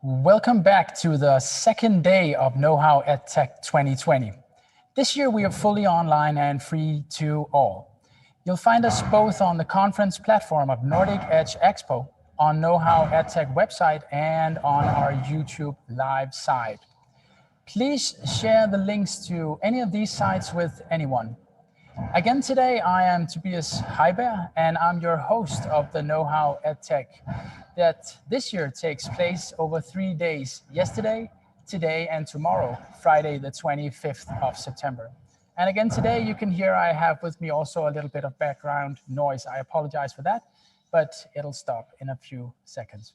Welcome back to the second day of KnowHow EdTech 2020. This year we are fully online and free to all. You'll find us both on the conference platform of Nordic Edge Expo, on KnowHow EdTech website, and on our YouTube live site. Please share the links to any of these sites with anyone. Again today, I am Tobias Heiberg, and I'm your host of the KnowHow EdTech that this year takes place over 3 days, yesterday, today, and tomorrow, Friday, the 25th of September. And again today, you can hear I have with me also a little bit of background noise. I apologize for that, but it'll stop in a few seconds.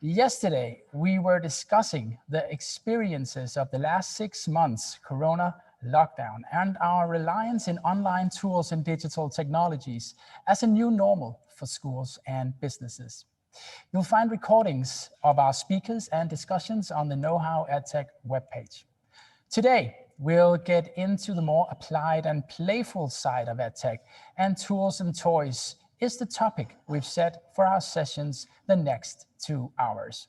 Yesterday, we were discussing the experiences of the last 6 months, Corona lockdown, and our reliance in online tools and digital technologies as a new normal for schools and businesses. You'll find recordings of our speakers and discussions on the KnowHow EdTech webpage. Today, we'll get into the more applied and playful side of EdTech, and tools and toys is the topic we've set for our sessions the next 2 hours.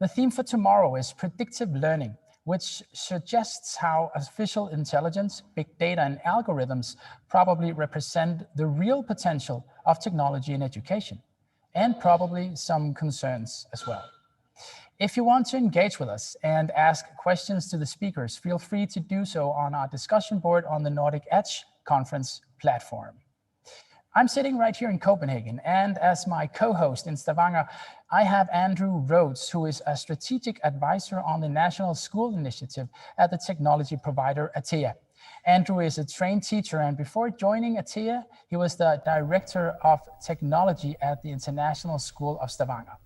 The theme for tomorrow is predictive learning, which suggests how artificial intelligence, big data, and algorithms probably represent the real potential of technology in education, and probably some concerns as well. If you want to engage with us and ask questions to the speakers, feel free to do so on our discussion board on the Nordic Edge conference platform. I'm sitting right here in Copenhagen, and as my co-host in Stavanger, I have Andrew Rhodes, who is a strategic advisor on the National School Initiative at the technology provider Atea. Andrew is a trained teacher, and before joining Atea, he was the Director of Technology at the International School of Stavanger.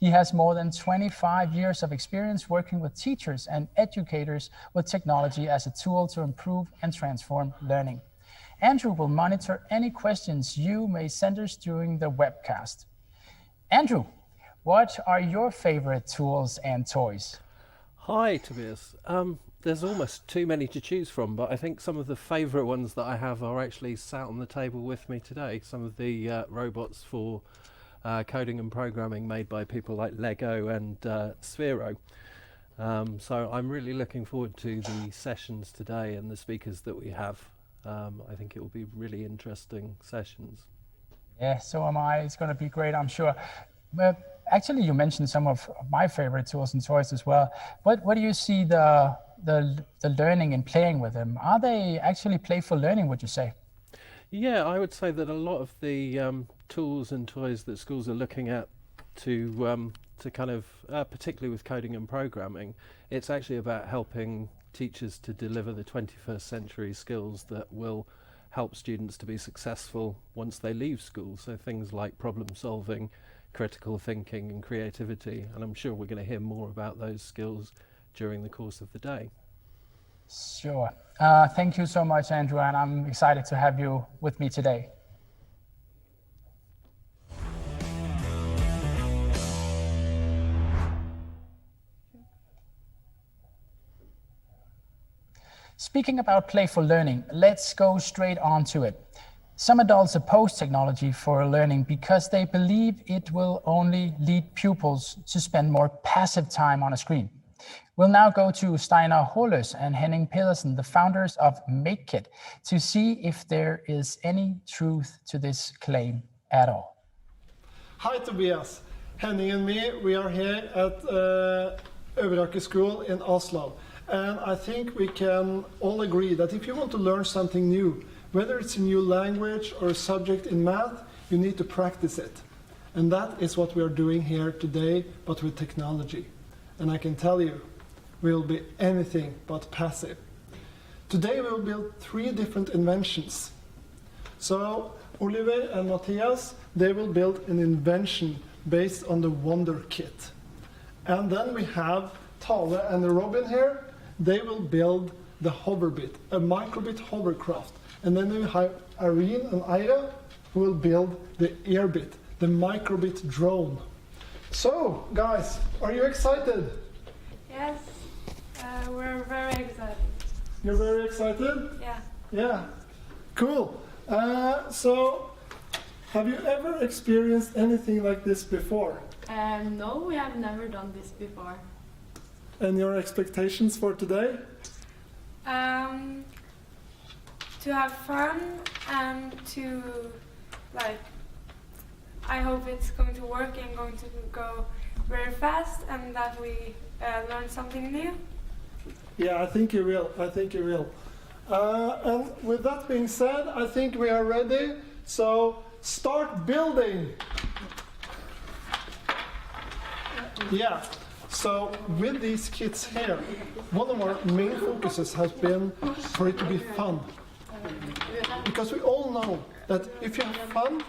He has more than 25 years of experience working with teachers and educators with technology as a tool to improve and transform learning. Andrew will monitor any questions you may send us during the webcast. Andrew, what are your favorite tools and toys? Hi, Tobias. There's almost too many to choose from, but I think some of the favorite ones that I have are actually sat on the table with me today. Some of the robots for coding and programming made by people like Lego and Sphero. So I'm really looking forward to the sessions today and the speakers that we have. I think it will be really interesting sessions. Yeah, so am I. It's going to be great, I'm sure. But actually, you mentioned some of my favorite tools and toys as well. What do you see the learning and playing with them? Are they actually playful learning, would you say? Yeah, I would say that a lot of the tools and toys that schools are looking at to kind of, particularly with coding and programming, it's actually about helping teachers to deliver the 21st century skills that will help students to be successful once they leave school. So things like problem solving, critical thinking and creativity. And I'm sure we're going to hear more about those skills during the course of the day. Sure. Thank you so much, Andrew, and I'm excited to have you with me today. Speaking about playful learning, let's go straight on to it. Some adults oppose technology for learning because they believe it will only lead pupils to spend more passive time on a screen. We'll now go to Steinar Holøs and Henning Pedersen, the founders of MakeKit, to see if there is any truth to this claim at all. Hi Tobias, Henning and me, we are here at Øvreaker School in Oslo. And I think we can all agree that if you want to learn something new, whether it's a new language or a subject in math, you need to practice it. And that is what we are doing here today, but with technology. And I can tell you, we'll be anything but passive. Today we'll build 3 different inventions. So Oliver and Matthias, they will build an invention based on the Wonder Kit. And then we have Tale and Robin here. They will build the Hoverbit, a microbit hovercraft. And then we have Irene and Ira who will build the Airbit, the microbit drone. So, guys, are you excited? Yes, we're very excited. You're very excited? Yeah. Yeah, cool. So, have you ever experienced anything like this before? No, we have never done this before. And your expectations for today? To have fun and to, I hope it's going to work and going to go very fast and that we learn something new. Yeah, I think you will. I think you will. And with that being said, I think we are ready. So start building. Yeah. So with these kits here, one of our main focuses has been for it to be fun. Because we all know that if you have fun,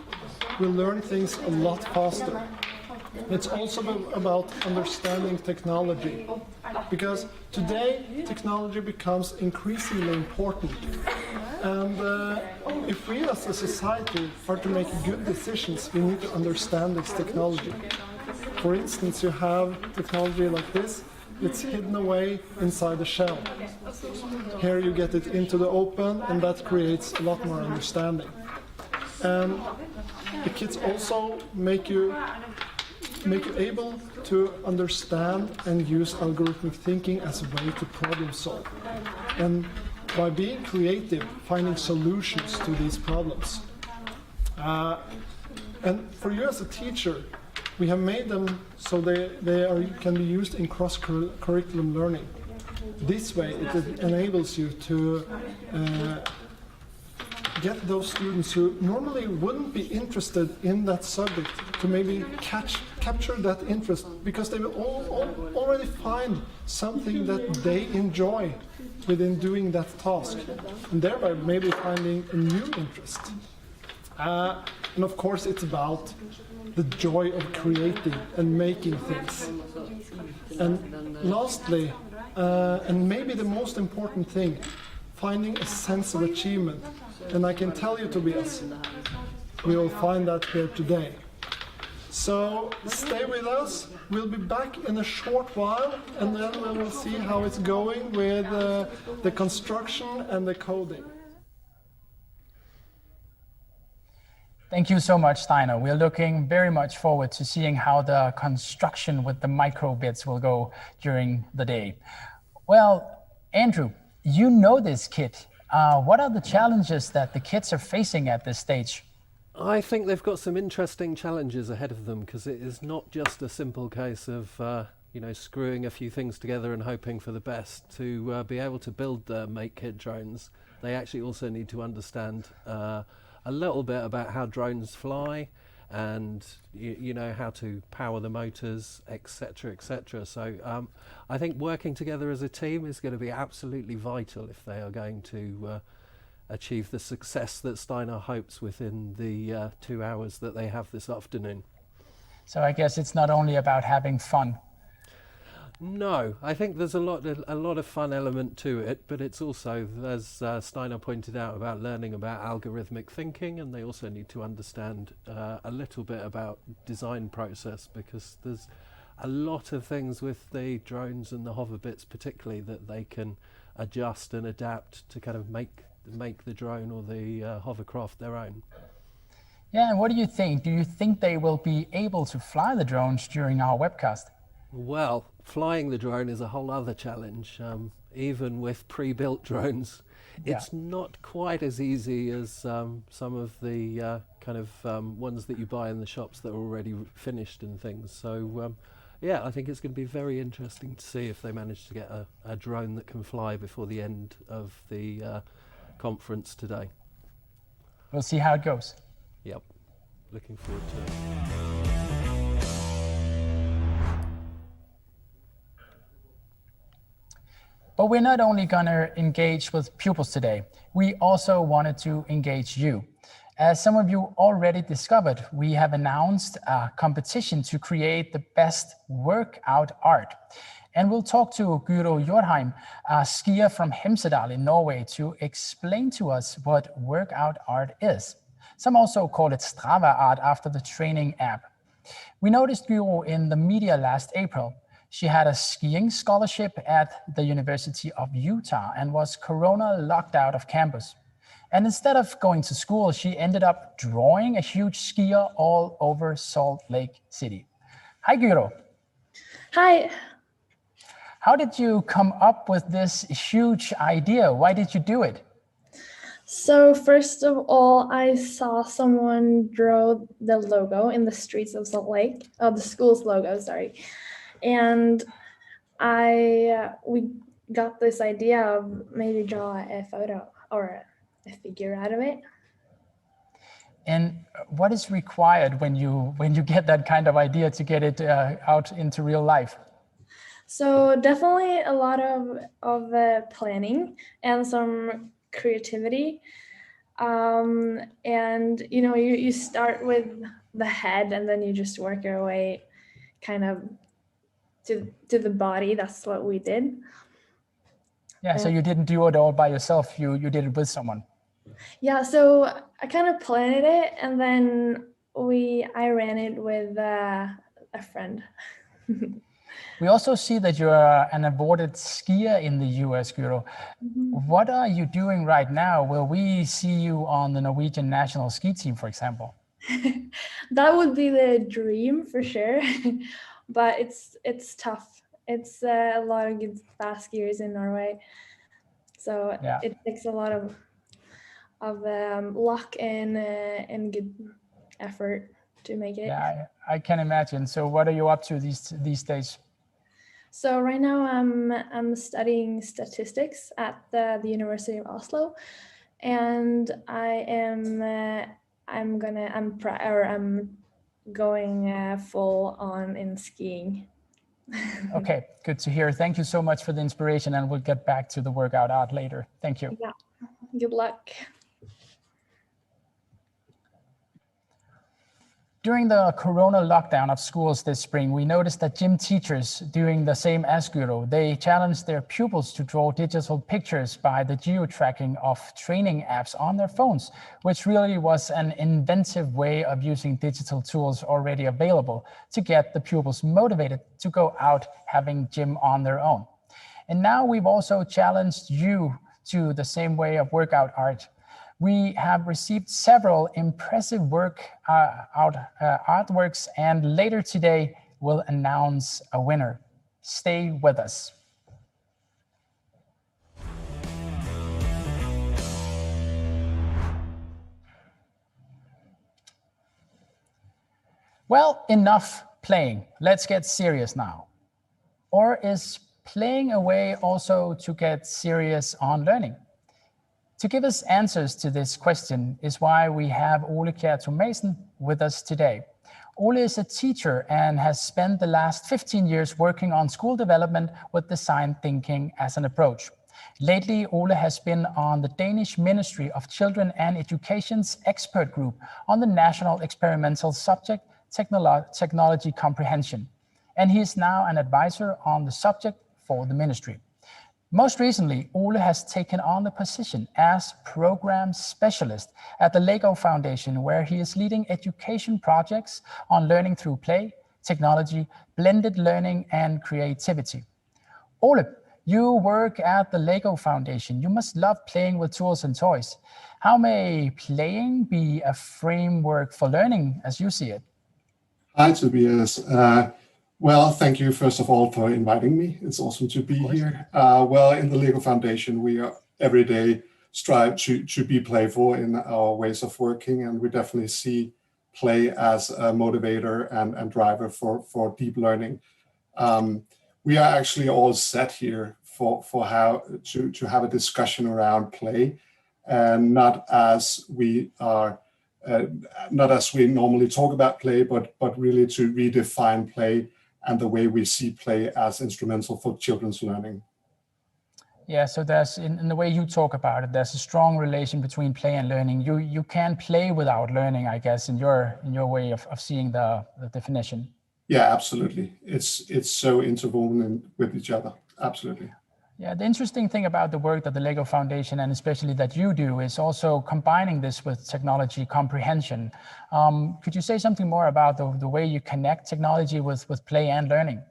we learn things a lot faster. It's also about understanding technology. Because today, technology becomes increasingly important. And if we as a society are to make good decisions, we need to understand this technology. For instance, you have technology like this, it's hidden away inside the shell. Here you get it into the open, and that creates a lot more understanding. And the kits also make you able to understand and use algorithmic thinking as a way to problem solve. And by being creative, finding solutions to these problems. And for you as a teacher, we have made them so they can be used in cross-curriculum learning. This way, it enables you to get those students who normally wouldn't be interested in that subject to maybe capture that interest, because they will already find something that they enjoy within doing that task, and thereby maybe finding a new interest. And of course, it's about the joy of creating and making things. And lastly, and maybe the most important thing, finding a sense of achievement. And I can tell you, Tobias, we will find that here today. So stay with us. We'll be back in a short while, and then we will see how it's going with the construction and the coding. Thank you so much, Steiner. We're looking very much forward to seeing how the construction with the microbits will go during the day. Well, Andrew, you know this kit. What are the challenges that the kids are facing at this stage? I think they've got some interesting challenges ahead of them, because it is not just a simple case of screwing a few things together and hoping for the best. To be able to build the makekit drones, they actually also need to understand a little bit about how drones fly, and how to power the motors, etc., etc. So I think working together as a team is going to be absolutely vital if they are going to achieve the success that Steiner hopes within the 2 hours that they have this afternoon. So I guess it's not only about having fun. No, I think there's a lot of fun element to it, but it's also, as Steiner pointed out, about learning about algorithmic thinking, and they also need to understand a little bit about design process, because there's a lot of things with the drones and the hover bits particularly that they can adjust and adapt to kind of make the drone or the hovercraft their own. Yeah, and what do you think? Do you think they will be able to fly the drones during our webcast? Well, flying the drone is a whole other challenge. Even with pre-built drones, it's not quite as easy as some of the ones that you buy in the shops that are already finished and things. So I think it's going to be very interesting to see if they manage to get a drone that can fly before the end of the conference today. We'll see how it goes. Yep, looking forward to it. But we're not only going to engage with pupils today, we also wanted to engage you. As some of you already discovered, we have announced a competition to create the best workout art. And we'll talk to Guro Jorheim, a skier from Hemsedal in Norway, to explain to us what workout art is. Some also call it Strava art after the training app. We noticed Guro in the media last April. She had a skiing scholarship at the University of Utah and was corona locked out of campus. And instead of going to school, she ended up drawing a huge skier all over Salt Lake City. Hi, Guro. Hi. How did you come up with this huge idea? Why did you do it? So first of all, I saw someone draw the logo in the streets of Salt Lake, the school's logo, sorry. And we got this idea of maybe draw a photo or a figure out of it. And what is required when you get that kind of idea to get it out into real life? So definitely a lot of planning and some creativity. And you start with the head and then you just work your way kind of to the body. That's what we did. Yeah, so you didn't do it all by yourself, you did it with someone. Yeah, so I kind of planned it and then I ran it with a friend. We also see that you're an awarded skier in the US, Guro. Mm-hmm. What are you doing right now? Will we see you on the Norwegian national ski team, for example? That would be the dream for sure. But it's tough. It's a lot of good fast skiers in Norway, so it takes a lot of luck and good effort to make it. Yeah, I can imagine. So what are you up to these days? So right now I'm studying statistics at the University of Oslo, and I'm going full on in skiing. Okay, good to hear. Thank you so much for the inspiration, and we'll get back to the workout art later. Thank you. Yeah, good luck. During the corona lockdown of schools this spring, we noticed that gym teachers doing the same as Guro, they challenged their pupils to draw digital pictures by the geo-tracking of training apps on their phones, which really was an inventive way of using digital tools already available to get the pupils motivated to go out having gym on their own. And now we've also challenged you to the same way of workout art. We have received several impressive artworks, and later today we'll announce a winner. Stay with us. Well, enough playing. Let's get serious now. Or is playing a way also to get serious on learning? To give us answers to this question is why we have Ole Kjærto Madsen with us today. Ole is a teacher and has spent the last 15 years working on school development with design thinking as an approach. Lately, Ole has been on the Danish Ministry of Children and Education's expert group on the national experimental subject technology comprehension, and he is now an advisor on the subject for the ministry. Most recently, Ole has taken on the position as program specialist at the LEGO Foundation, where he is leading education projects on learning through play, technology, blended learning, and creativity. Ole, you work at the LEGO Foundation. You must love playing with tools and toys. How may playing be a framework for learning as you see it? Hi, Tobias. Well, thank you, first of all, for inviting me. It's awesome to be here. Well, in the LEGO Foundation, we are every day strive to be playful in our ways of working, and we definitely see play as a motivator and driver for deep learning. We are actually all set here for how to have a discussion around play, and not as we normally talk about play, but really to redefine play and the way we see play as instrumental for children's learning. Yeah, so there's, in the way you talk about it, there's a strong relation between play and learning. You can play without learning, I guess, in your way of seeing the definition. Yeah, absolutely. It's so interwoven with each other. Absolutely. Yeah, the interesting thing about the work that the LEGO Foundation, and especially that you do, is also combining this with technology comprehension. Could you say something more about the way you connect technology with play and learning?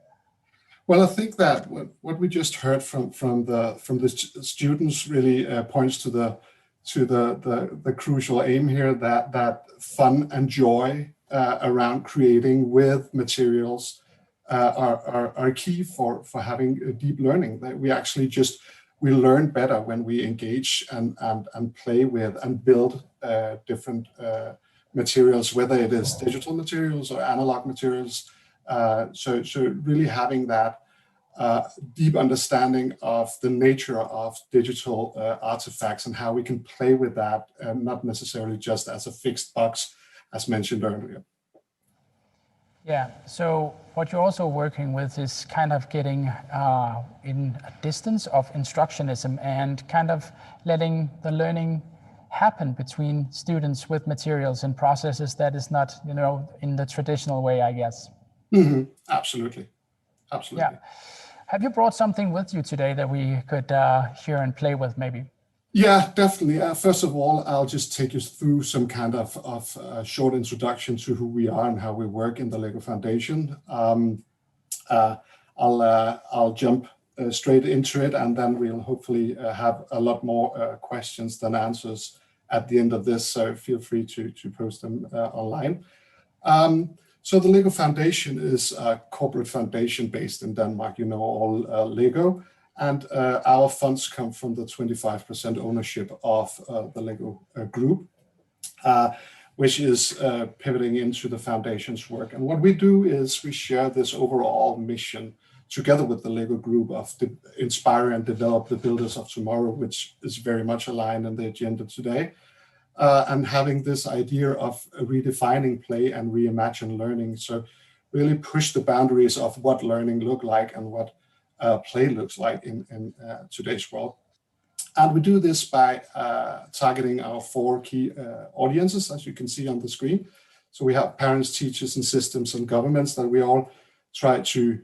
Well, I think that what we just heard from the students really points to the crucial aim here, that fun and joy around creating with materials are key for having a deep learning. That we learn better when we engage and play with and build different materials, whether it is digital materials or analog materials. So really having that deep understanding of the nature of digital artifacts and how we can play with that, and not necessarily just as a fixed box, as mentioned earlier. Yeah, so what you're also working with is kind of getting in a distance of instructionism and kind of letting the learning happen between students with materials and processes that is not, in the traditional way, I guess. Mm-hmm. Absolutely. Absolutely. Yeah. Have you brought something with you today that we could hear and play with maybe? Yeah, definitely. First of all, I'll just take you through some kind of short introduction to who we are and how we work in the LEGO Foundation. I'll jump straight into it, and then we'll hopefully have a lot more questions than answers at the end of this, so feel free to post them online. So the LEGO Foundation is a corporate foundation based in Denmark, all LEGO. And our funds come from the 25% ownership of the LEGO group, which is pivoting into the foundation's work. And what we do is we share this overall mission together with the LEGO group of inspire and develop the builders of tomorrow, which is very much aligned in the agenda today. And having this idea of redefining play and reimagine learning. So really push the boundaries of what learning look like and what play looks like in today's world. And we do this by targeting our 4 key audiences, as you can see on the screen. So we have parents, teachers, and systems and governments that we all try to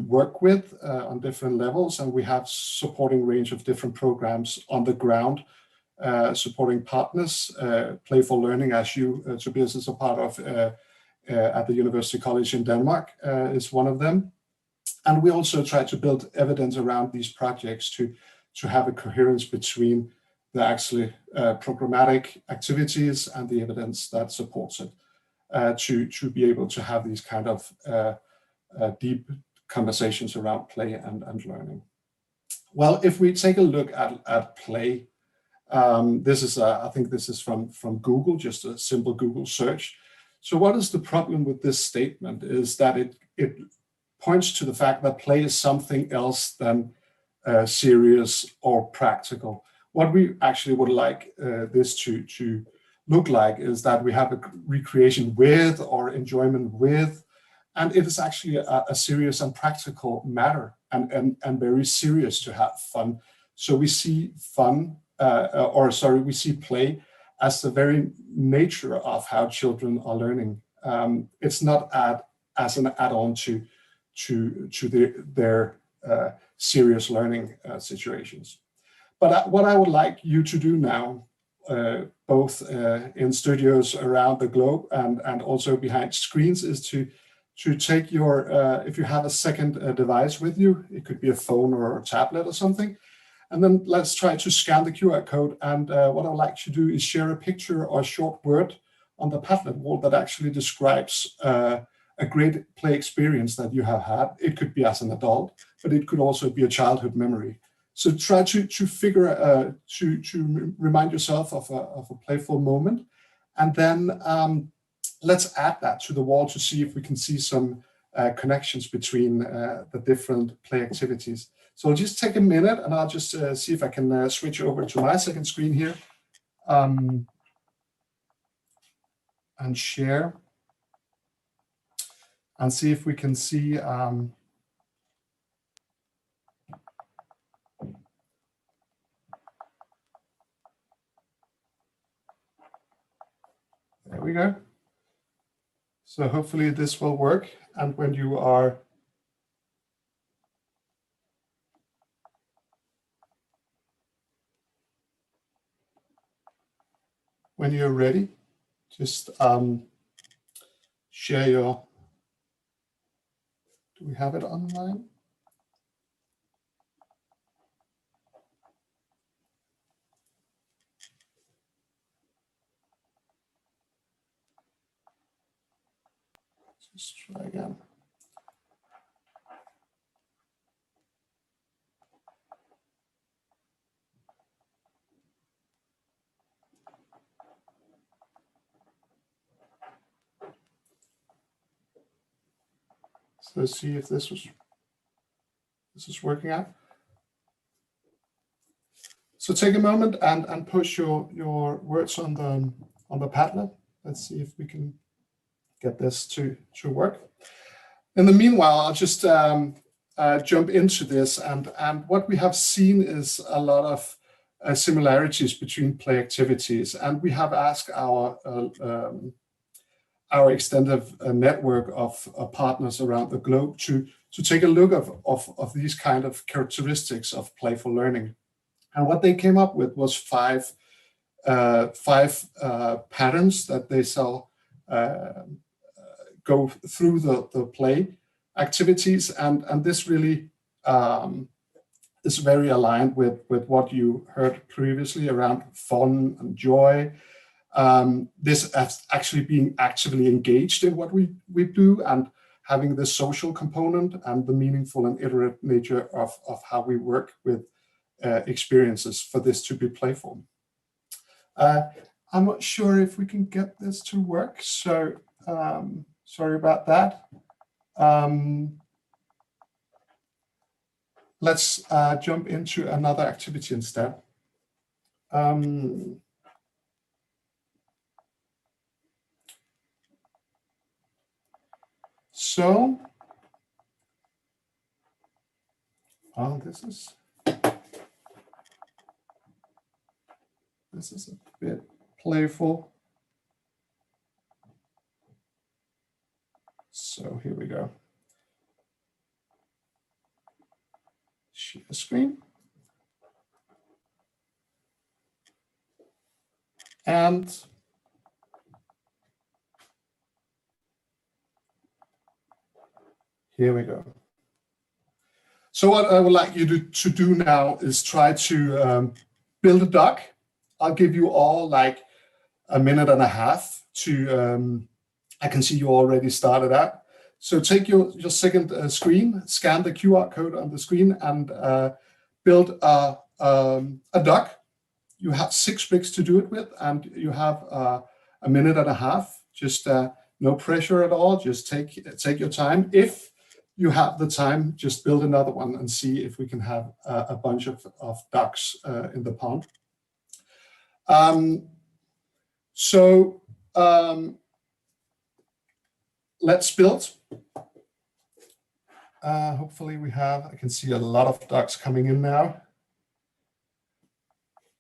work with on different levels. And we have supporting range of different programs on the ground, supporting partners. Playful learning, as you, Tobias, is a part of at the University College in Denmark, is one of them. And we also try to build evidence around these projects to have a coherence between the actually programmatic activities and the evidence that supports it to be able to have these kind of deep conversations around play and learning. Well, if we take a look at play, this is, I think this is from Google, just a simple Google search. So what is the problem with this statement is that it points to the fact that play is something else than serious or practical. What we actually would like this to look like is that we have a recreation with or enjoyment with, and it is actually a serious and practical matter and very serious to have fun. So we see fun, we see play as the very nature of how children are learning. It's not as an add-on to their serious learning situations. But what I would like you to do now, both in studios around the globe and also behind screens, is to take your, if you have a second device with you, it could be a phone or a tablet or something, and then let's try to scan the QR code. And what I would like you to do is share a picture or a short word on the Padlet wall that actually describes a great play experience that you have had. It could be as an adult, but it could also be a childhood memory. So try to figure, to remind yourself of a playful moment. And then let's add that to the wall to see if we can see some connections between the different play activities. So I'll just take a minute and I'll just see if I can switch over to my second screen here and share and see if we can see there we go. So hopefully this will work. And when you're ready, just share your, do we have it online? Let's try again. So let's see if this is working out. So take a moment and push your words on the Padlet. Let's see if we can get this to work. In the meanwhile, I'll just jump into this, and what we have seen is a lot of similarities between play activities, and we have asked our extended network of partners around the globe to take a look of these kind of characteristics of playful learning. And what they came up with was five patterns that they saw go through the play activities, and this really is very aligned with what you heard previously around fun and joy. This actually being actively engaged in what we do and having the social component and the meaningful and iterative nature of how we work with experiences for this to be playful. I'm not sure if we can get this to work, so sorry about that. Let's jump into another activity instead. So, this is a bit playful. So here we go. Share the screen. And here we go. So what I would like you to do now is try to build a duck I'll give you all like a minute and a half to, I can see you already started out. So take your second screen, scan the QR code on the screen, and build a duck. You have 6 bricks to do it with, and you have a minute and a half. Just no pressure at all. Just take your time. If you have the time, just build another one and see if we can have a bunch of ducks in the pond. Let's build. Hopefully I can see a lot of ducks coming in now.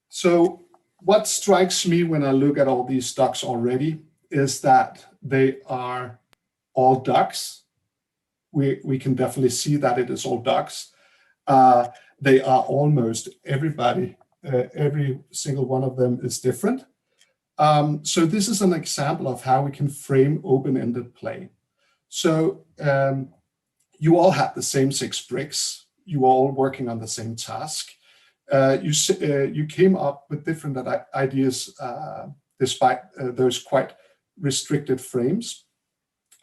So what strikes me when I look at all these ducks already is that they are all ducks. We can definitely see that it is all ducks. They are almost everybody, every single one of them is different. So this is an example of how we can frame open-ended play. So you all had the same 6 bricks. You were all working on the same task. You came up with different ideas despite those quite restricted frames.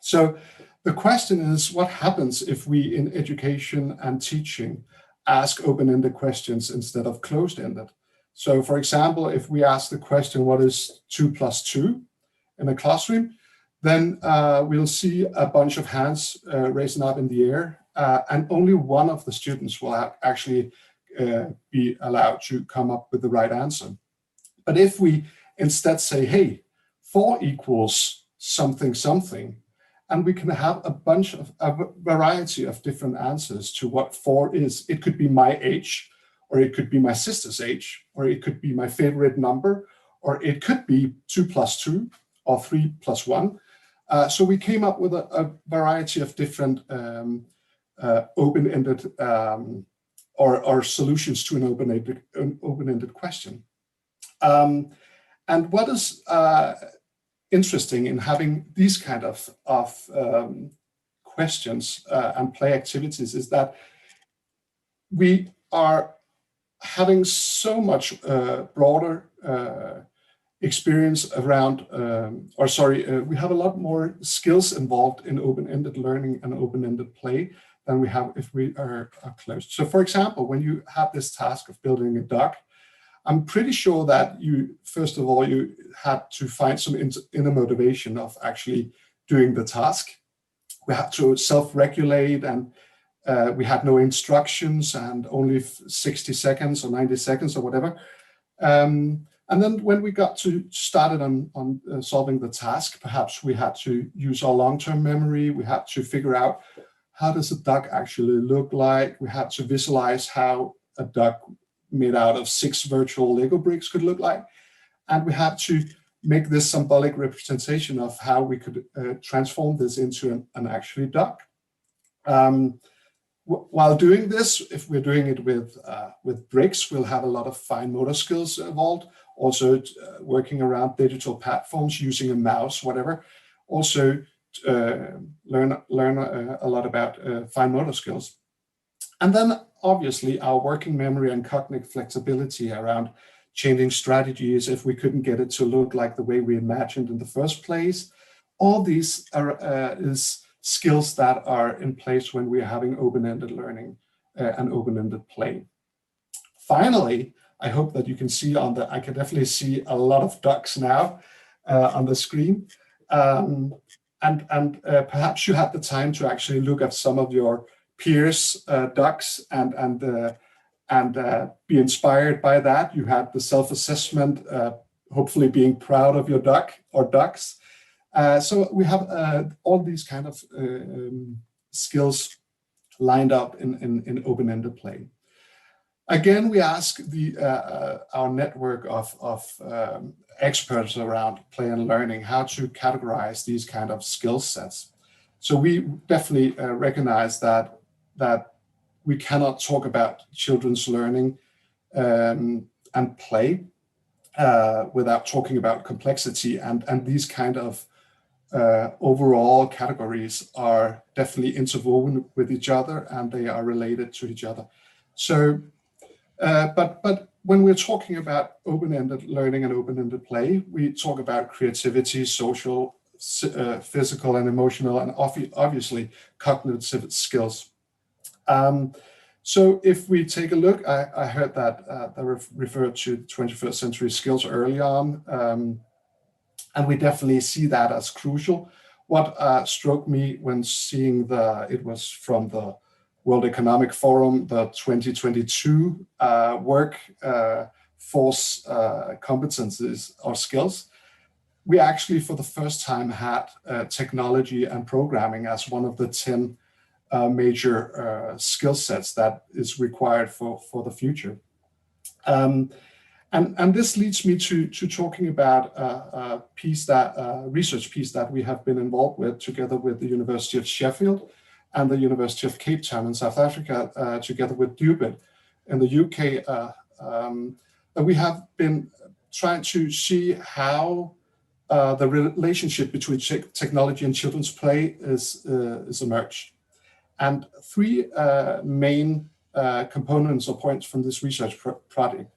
So the question is, what happens if we in education and teaching ask open-ended questions instead of closed-ended? So for example, if we ask the question, what is 2 + 2 in a classroom, then we'll see a bunch of hands raising up in the air, and only one of the students will actually be allowed to come up with the right answer. But if we instead say, hey, 4 equals something, something, and we can have a variety of different answers to what 4 is. It could be my age, or it could be my sister's age, or it could be my favorite number, or it could be 2 + 2 or 3 + 1. So we came up with a variety of different open-ended or solutions to an open-ended question. And what is interesting in having these kind of questions and play activities is that we are having so much broader experience around, we have a lot more skills involved in open-ended learning and open-ended play than we have if we are closed. So for example, when you have this task of building a duck, I'm pretty sure that first of all, you had to find some inner motivation of actually doing the task. We had to self-regulate, and we had no instructions and only 60 seconds or 90 seconds or whatever. And then when we got started on solving the task, perhaps we had to use our long-term memory. We had to figure out, how does a duck actually look like? We had to visualize how a duck made out of 6 virtual Lego bricks could look like. And we had to make this symbolic representation of how we could transform this into an actual duck. While doing this, if we're doing it with bricks, we'll have a lot of fine motor skills involved. Also working around digital platforms, using a mouse, whatever. Also learn a lot about fine motor skills. And then obviously our working memory and cognitive flexibility around changing strategies if we couldn't get it to look like the way we imagined in the first place. All these is skills that are in place when we're having open-ended learning and open-ended play. Finally, I hope that you can see I can definitely see a lot of ducks now on the screen. And perhaps you had the time to actually look at some of your peers' ducks and be inspired by that. You had the self-assessment, hopefully being proud of your duck or ducks. So we have all these kind of skills lined up in open-ended play. Again, we ask our network of experts around play and learning how to categorize these kind of skill sets. So we definitely recognize that we cannot talk about children's learning and play without talking about complexity, and these kind of overall categories are definitely interwoven with each other, and they are related to each other. So, but when we're talking about open-ended learning and open-ended play, we talk about creativity, social, physical and emotional, and obviously cognitive skills. So if we take a look, I heard that they referred to 21st century skills early on, and we definitely see that as crucial. What struck me when seeing it was from the World Economic Forum, the 2022 workforce competencies or skills, we actually for the first time had technology and programming as one of the 10 major skill sets that is required for the future. And this leads me to talking about a research piece that we have been involved with together with the University of Sheffield and the University of Cape Town in South Africa, together with DUBIT in the UK. And we have been trying to see how the relationship between technology and children's play is emerged. And three main components or points from this research project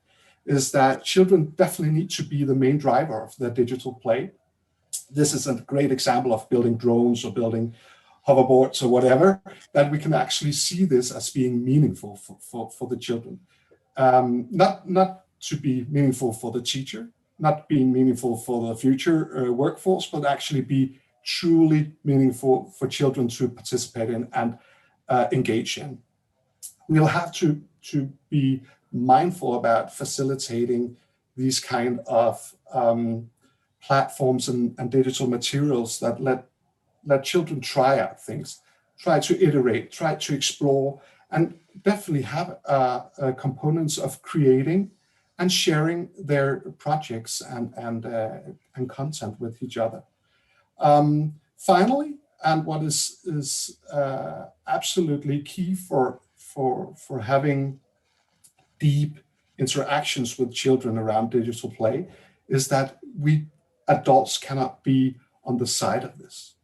is that children definitely need to be the main driver of their digital play. This is a great example of building drones or building hoverboards or whatever, that we can actually see this as being meaningful for the children. Not to be meaningful for the teacher, not being meaningful for the future workforce, but actually be truly meaningful for children to participate in and engage in. We'll have to be mindful about facilitating these kind of platforms and digital materials that let children try out things, try to iterate, try to explore, and definitely have components of creating and sharing their projects and content with each other. Finally, and what is absolutely key for having deep interactions with children around digital play is that we adults cannot be on the side of this.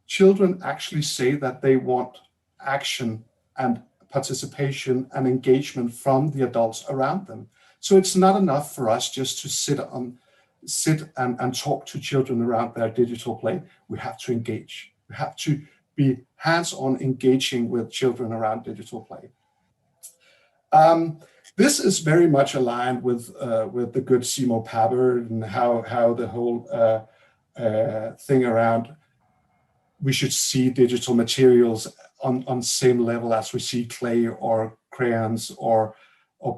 Children actually say that they want action and participation and engagement from the adults around them. So it's not enough for us just to sit and talk to children around their digital play. We have to engage. We have to be hands-on engaging with children around digital play. This is very much aligned with the good Simo Paber and how the whole thing around we should see digital materials on same level as we see clay or crayons or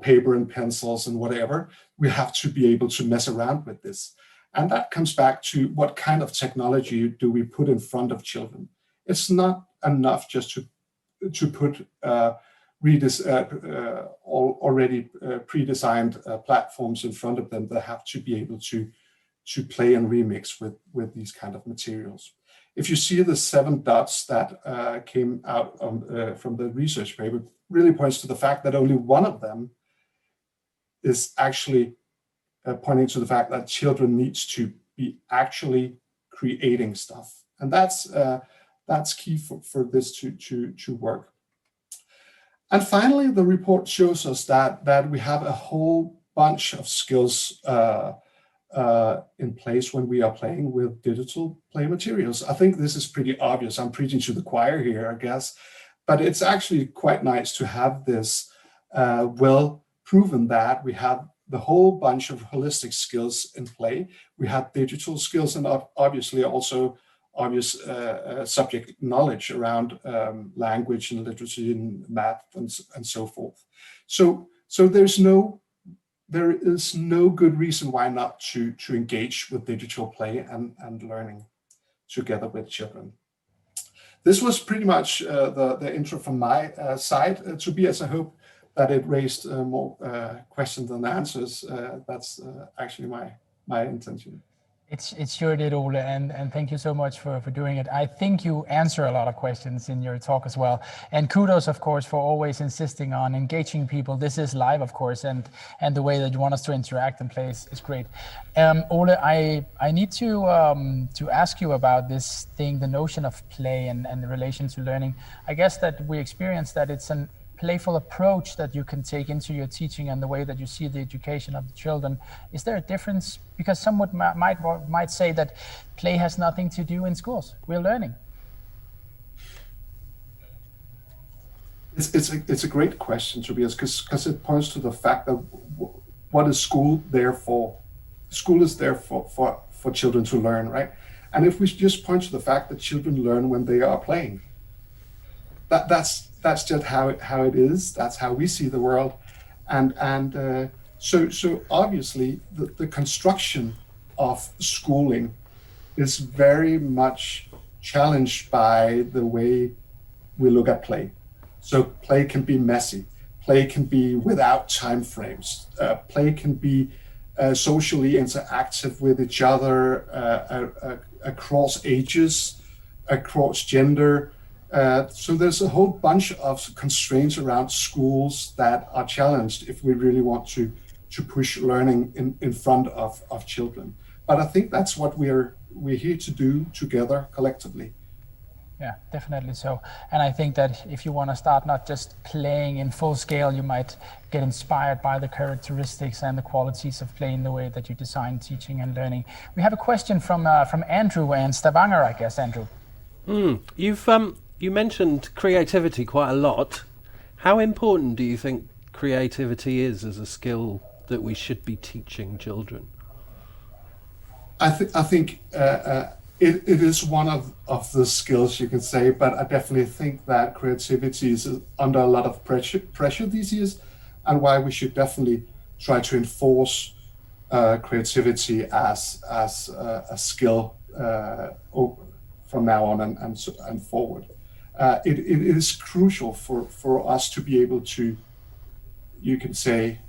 paper and pencils and whatever. We have to be able to mess around with this. And that comes back to what kind of technology do we put in front of children. It's not enough just to put already pre-designed platforms in front of them. They have to be able to play and remix with these kind of materials. If you see the 7 dots that came out from the research paper, really points to the fact that only one of them is actually pointing to the fact that children needs to be actually creating stuff. And that's key for this to work. And finally, the report shows us that we have a whole bunch of skills in place when we are playing with digital play materials. I think this is pretty obvious. I'm preaching to the choir here, I guess, but it's actually quite nice to have this well proven that we have the whole bunch of holistic skills in play. We have digital skills and obviously also obvious subject knowledge around language and literacy and math and so forth. So there is no good reason why not to engage with digital play and learning together with children. This was pretty much the intro from my side. Tobias, I hope that it raised more questions than answers. That's actually my intention. It sure did, Ole, and thank you so much for doing it. I think you answer a lot of questions in your talk as well. And kudos, of course, for always insisting on engaging people. This is live, of course, and the way that you want us to interact and play is great. Ole, I need to ask you about this thing, the notion of play and the relation to learning. I guess that we experience that playful approach that you can take into your teaching and the way that you see the education of the children? Is there a difference? Because some might say that play has nothing to do in schools. We're learning. It's a great question, Tobias, because it points to the fact that what is school there for? School is there for children to learn, right? And if we just point to the fact that children learn when they are playing, that's just how it is. That's how we see the world, and so obviously the construction of schooling is very much challenged by the way we look at play. So play can be messy. Play can be without time frames. Play can be socially interactive with each other across ages, across gender. So there's a whole bunch of constraints around schools that are challenged if we really want to push learning in front of children. But I think that's what we're here to do together collectively. Yeah, definitely so. And I think that if you want to start not just playing in full scale, you might get inspired by the characteristics and the qualities of play in the way that you design teaching and learning. We have a question from Andrew in Stavanger, I guess, Andrew. You mentioned creativity quite a lot. How important do you think creativity is as a skill that we should be teaching children? I think it is one of the skills, you can say, but I definitely think that creativity is under a lot of pressure these days, and why we should definitely try to enforce creativity as a skill from now on and forward. It is crucial for us to be able to, you can say,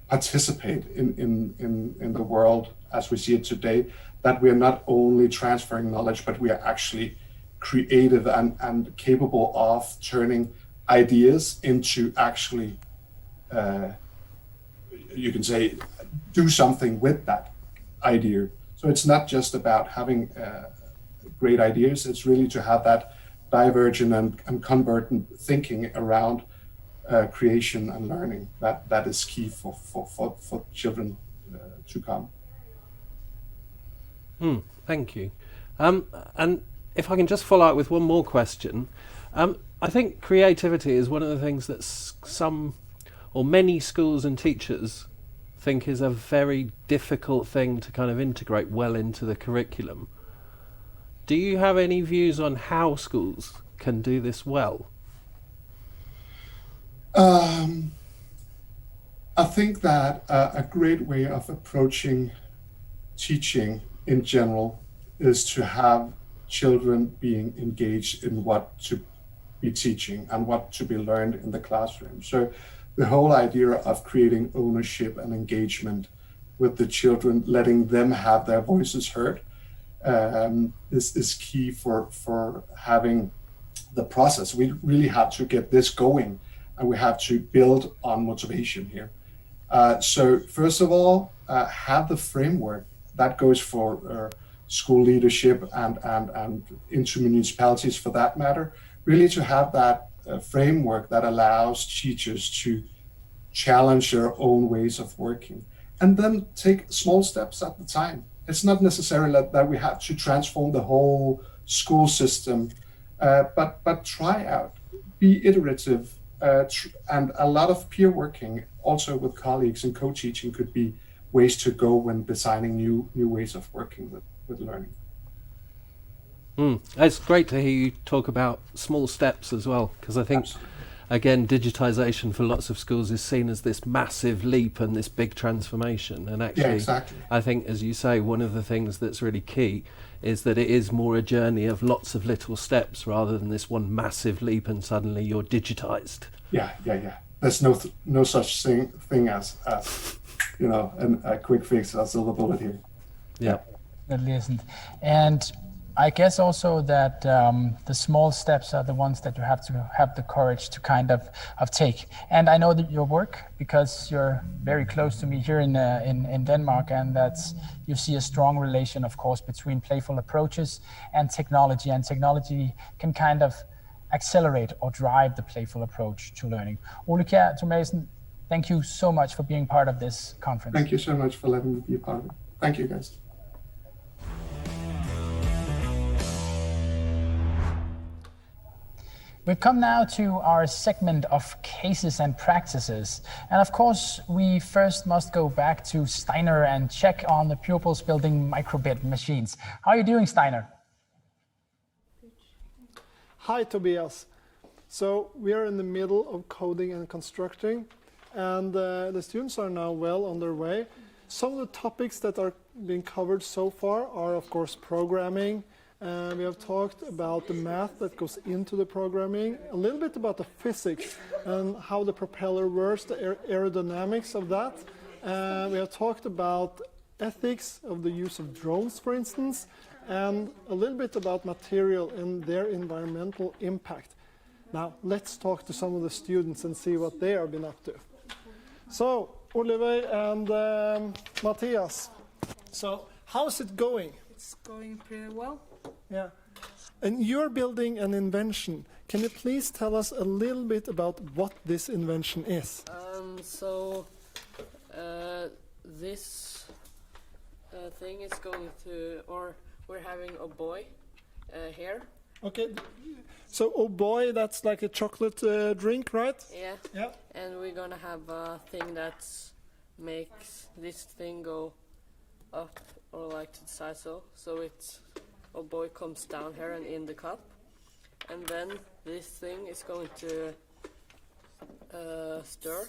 participate in the world as we see it today, that we are not only transferring knowledge, but we are actually creative and capable of turning ideas into actually, you can say, do something with that idea. So it's not just about having great ideas, it's really to have that divergent and convergent thinking around creation and learning that is key for children to come. Thank you. And if I can just follow up with one more question, I think creativity is one of the things that many schools and teachers think is a very difficult thing to kind of integrate well into the curriculum. Do you have any views on how schools can do this well? I think that a great way of approaching teaching in general is to have children being engaged in what to be teaching and what to be learned in the classroom. So the whole idea of creating ownership and engagement with the children, letting them have their voices heard, is key for having the process. We really have to get this going, and we have to build on motivation here. So first of all, have the framework. That goes for school leadership and into municipalities for that matter, really to have that framework that allows teachers to challenge their own ways of working, and then take small steps at the time. It's not necessarily that we have to transform the whole school system, but try out, be iterative, and a lot of peer working also with colleagues and co-teaching could be ways to go when designing new ways of working with learning. It's great to hear you talk about small steps as well, because I think, again, digitization for lots of schools is seen as this massive leap and this big transformation. And actually, I think, as you say, one of the things that's really key is that it is more a journey of lots of little steps rather than this one massive leap and suddenly you're digitized. Yeah. There's no such thing as a quick fix, a silver bullet here. Yeah. It isn't. And I guess also that the small steps are the ones that you have to have the courage to kind of take. And I know that your work, because you're very close to me here in Denmark, and that's, you see a strong relation, of course, between playful approaches and technology. And technology can kind of accelerate or drive the playful approach to learning. Ole Kjær Thomasen, thank you so much for being part of this conference. Thank you so much for letting me be a part of it. Thank you, guys. We've come now to our segment of cases and practices. And of course, we first must go back to Steiner and check on the pupils building microbit machines. How are you doing, Steiner? Hi, Tobias. So we are in the middle of coding and constructing, and the students are now well on their way. Some of the topics that are being covered so far are, of course, programming. We have talked about the math that goes into the programming, a little bit about the physics and how the propeller works, the aerodynamics of that. We have talked about ethics of the use of drones, for instance, and a little bit about material and their environmental impact. Now, let's talk to some of the students and see what they have been up to. So, Oliver and Matthias, so how's it going? It's going pretty well. Yeah. And you're building an invention. Can you please tell us a little bit about what this invention is? This thing is going to, or we're having a boy here. Okay. So, oh boy, that's like a chocolate drink, right? Yeah. Yeah. And we're gonna have a thing that makes this thing go up or like to the side, so it's a boy comes down here and in the cup, and then this thing is going to stir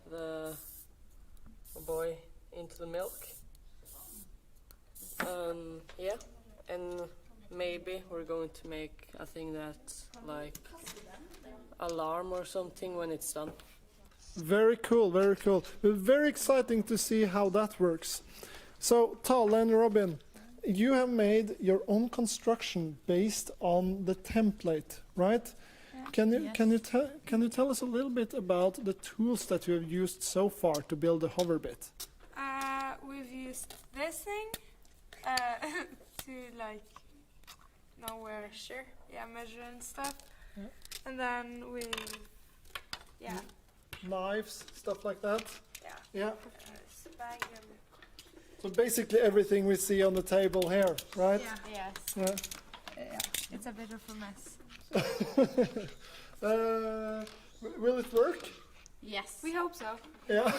the boy into the milk. Yeah, and maybe we're going to make a thing that's like alarm or something when it's done. Very cool, very cool. Very exciting to see how that works. So, Tal and Robin, you have made your own construction based on the template, right? Yeah. Can you tell us a little bit about the tools that you have used so far to build a hover bit? We've used this thing to like measure and stuff, and then knives, stuff like that. Yeah. Stavanger. So basically everything we see on the table here, right? Yes. Yeah. It's a bit of a mess. Will it work? Yes. We hope so. Yeah.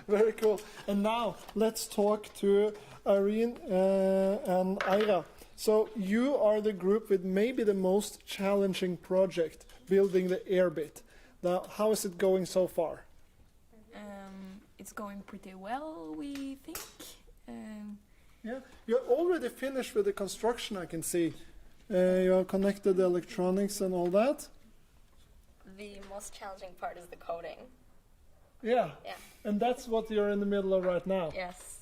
Very cool. And now let's talk to Irene and Ira. So you are the group with maybe the most challenging project, building the Airbit. Now, how is it going so far? It's going pretty well, we think. Yeah, you're already finished with the construction, I can see. You have connected the electronics and all that. The most challenging part is the coding. Yeah. Yeah. And that's what you're in the middle of right now. Yes.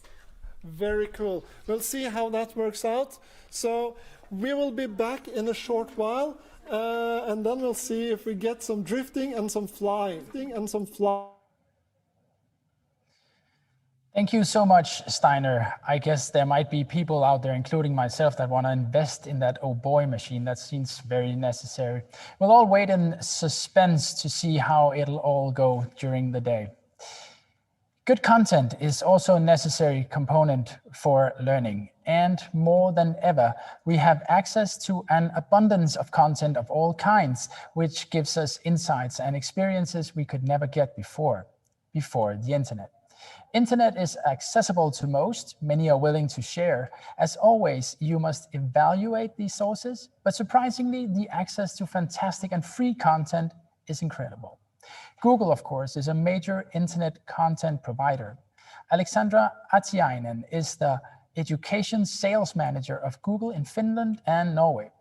Very cool. We'll see how that works out. So we will be back in a short while, and then we'll see if we get some drifting and some flying. Thank you so much, Steiner. I guess there might be people out there, including myself, that want to invest in that oh boy machine. That seems very necessary. We'll all wait in suspense to see how it'll all go during the day. Good content is also a necessary component for learning. And more than ever, we have access to an abundance of content of all kinds, which gives us insights and experiences we could never get before the internet. Internet is accessible to most. Many are willing to share. As always, you must evaluate these sources, but surprisingly, the access to fantastic and free content is incredible. Google, of course, is a major internet content provider. Alexandra Atiainen is the education sales manager of Google in Finland and Norway.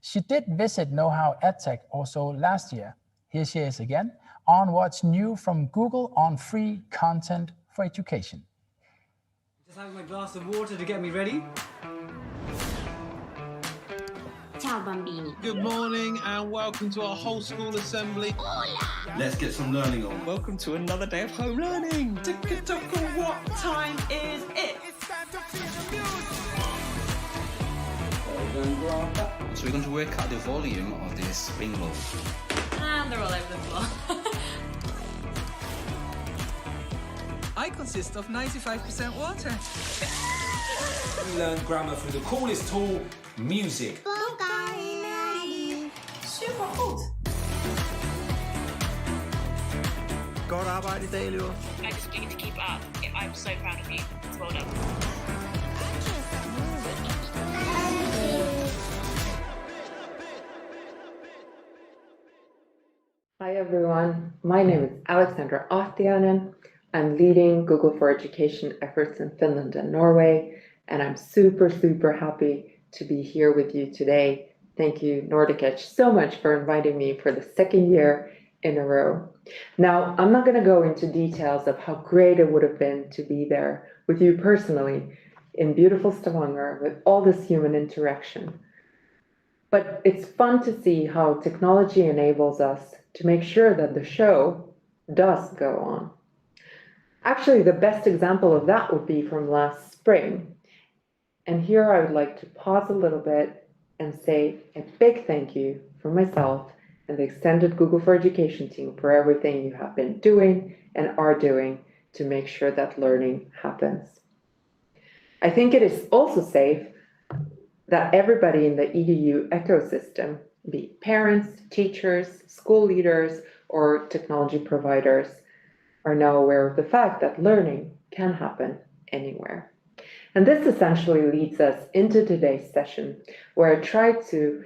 She did visit KnowHow EdTech also last year. Here she is again on what's new from Google on free content for education. Just having my glass of water to get me ready. Ciao bambini. Good morning and welcome to our whole school assembly. Hola. Let's get some learning on. Welcome to another day of home learning. What time is it? It's time to feel the music. So we're going to work out the volume of this spring roll. And they're all over the floor. I consist of 95% water. We learn grammar through the coolest tool, music. Super goed. Godt arbejde I dag, elever. I just need to keep up. I'm so proud of you. It's well done. Hi everyone, my name is Alexandra Ahtiainen. I'm leading Google for Education efforts in Finland and Norway, and I'm super happy to be here with you today. Thank you, Nordic Edge, so much for inviting me for the second year in a row. Now, I'm not going to go into details of how great it would have been to be there with you personally in beautiful Stavanger with all this human interaction. But it's fun to see how technology enables us to make sure that the show does go on. Actually, the best example of that would be from last spring. And here I would like to pause a little bit and say a big thank you from myself and the extended Google for Education team for everything you have been doing and are doing to make sure that learning happens. I think it is also safe that everybody in the EDU ecosystem, be it parents, teachers, school leaders, or technology providers, are now aware of the fact that learning can happen anywhere. And this essentially leads us into today's session, where I try to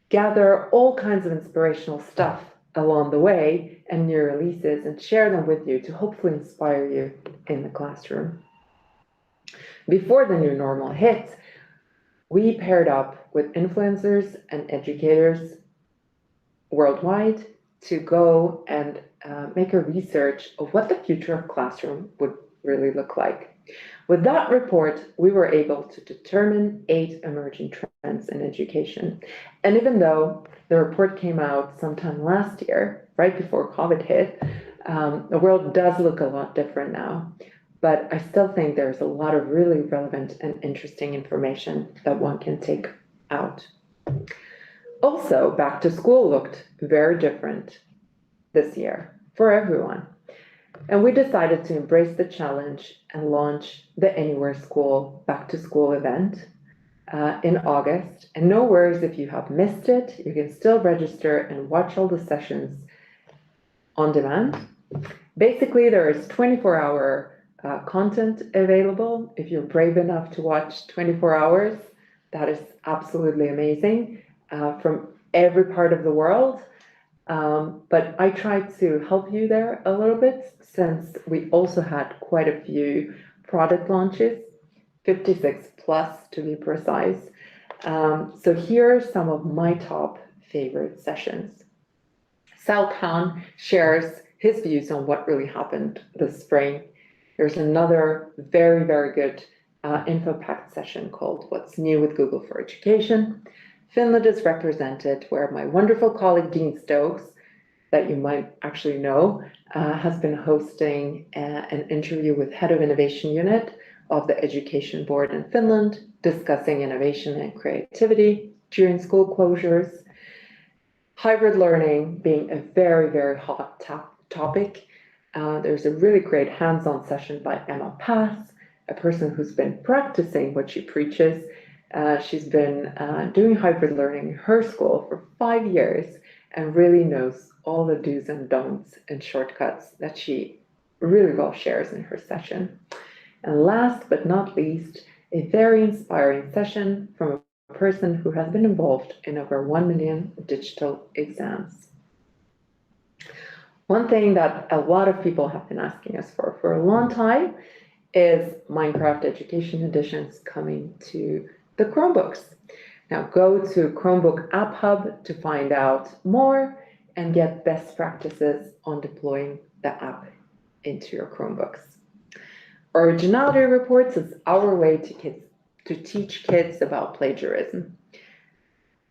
gather all kinds of inspirational stuff along the way and new releases and share them with you to hopefully inspire you in the classroom. Before the new normal hit, we paired up with influencers and educators worldwide to go and make a research of what the future of classroom would really look like. With that report, we were able to determine 8 emerging trends in education. And even though the report came out sometime last year, right before COVID hit, the world does look a lot different now. But I still think there's a lot of really relevant and interesting information that one can take out. Also, back to school looked very different this year for everyone. And we decided to embrace the challenge and launch the Anywhere School Back to School event in August. And no worries if you have missed it, you can still register and watch all the sessions on demand. Basically, there is 24-hour content available. If you're brave enough to watch 24 hours, that is absolutely amazing from every part of the world. But I tried to help you there a little bit since we also had quite a few product launches, 56 plus to be precise. So here are some of my top favorite sessions. Sal Khan shares his views on what really happened this spring. There's another very good info-packed session called What's New with Google for Education. Finland is represented where my wonderful colleague Dean Stokes, that you might actually know, has been hosting an interview with Head of Innovation Unit of the Education Board in Finland, discussing innovation and creativity during school closures. Hybrid learning being a very hot topic. There's a really great hands-on session by Emma Pass, a person who's been practicing what she preaches. She's been doing hybrid learning in her school for 5 years and really knows all the do's and don'ts and shortcuts that she really well shares in her session. And last but not least, a very inspiring session from a person who has been involved in over 1 million digital exams. One thing that a lot of people have been asking us for a long time is Minecraft Education Editions coming to the Chromebooks. Now go to Chromebook App Hub to find out more and get best practices on deploying the app into your Chromebooks. Originality reports is our way to teach kids about plagiarism.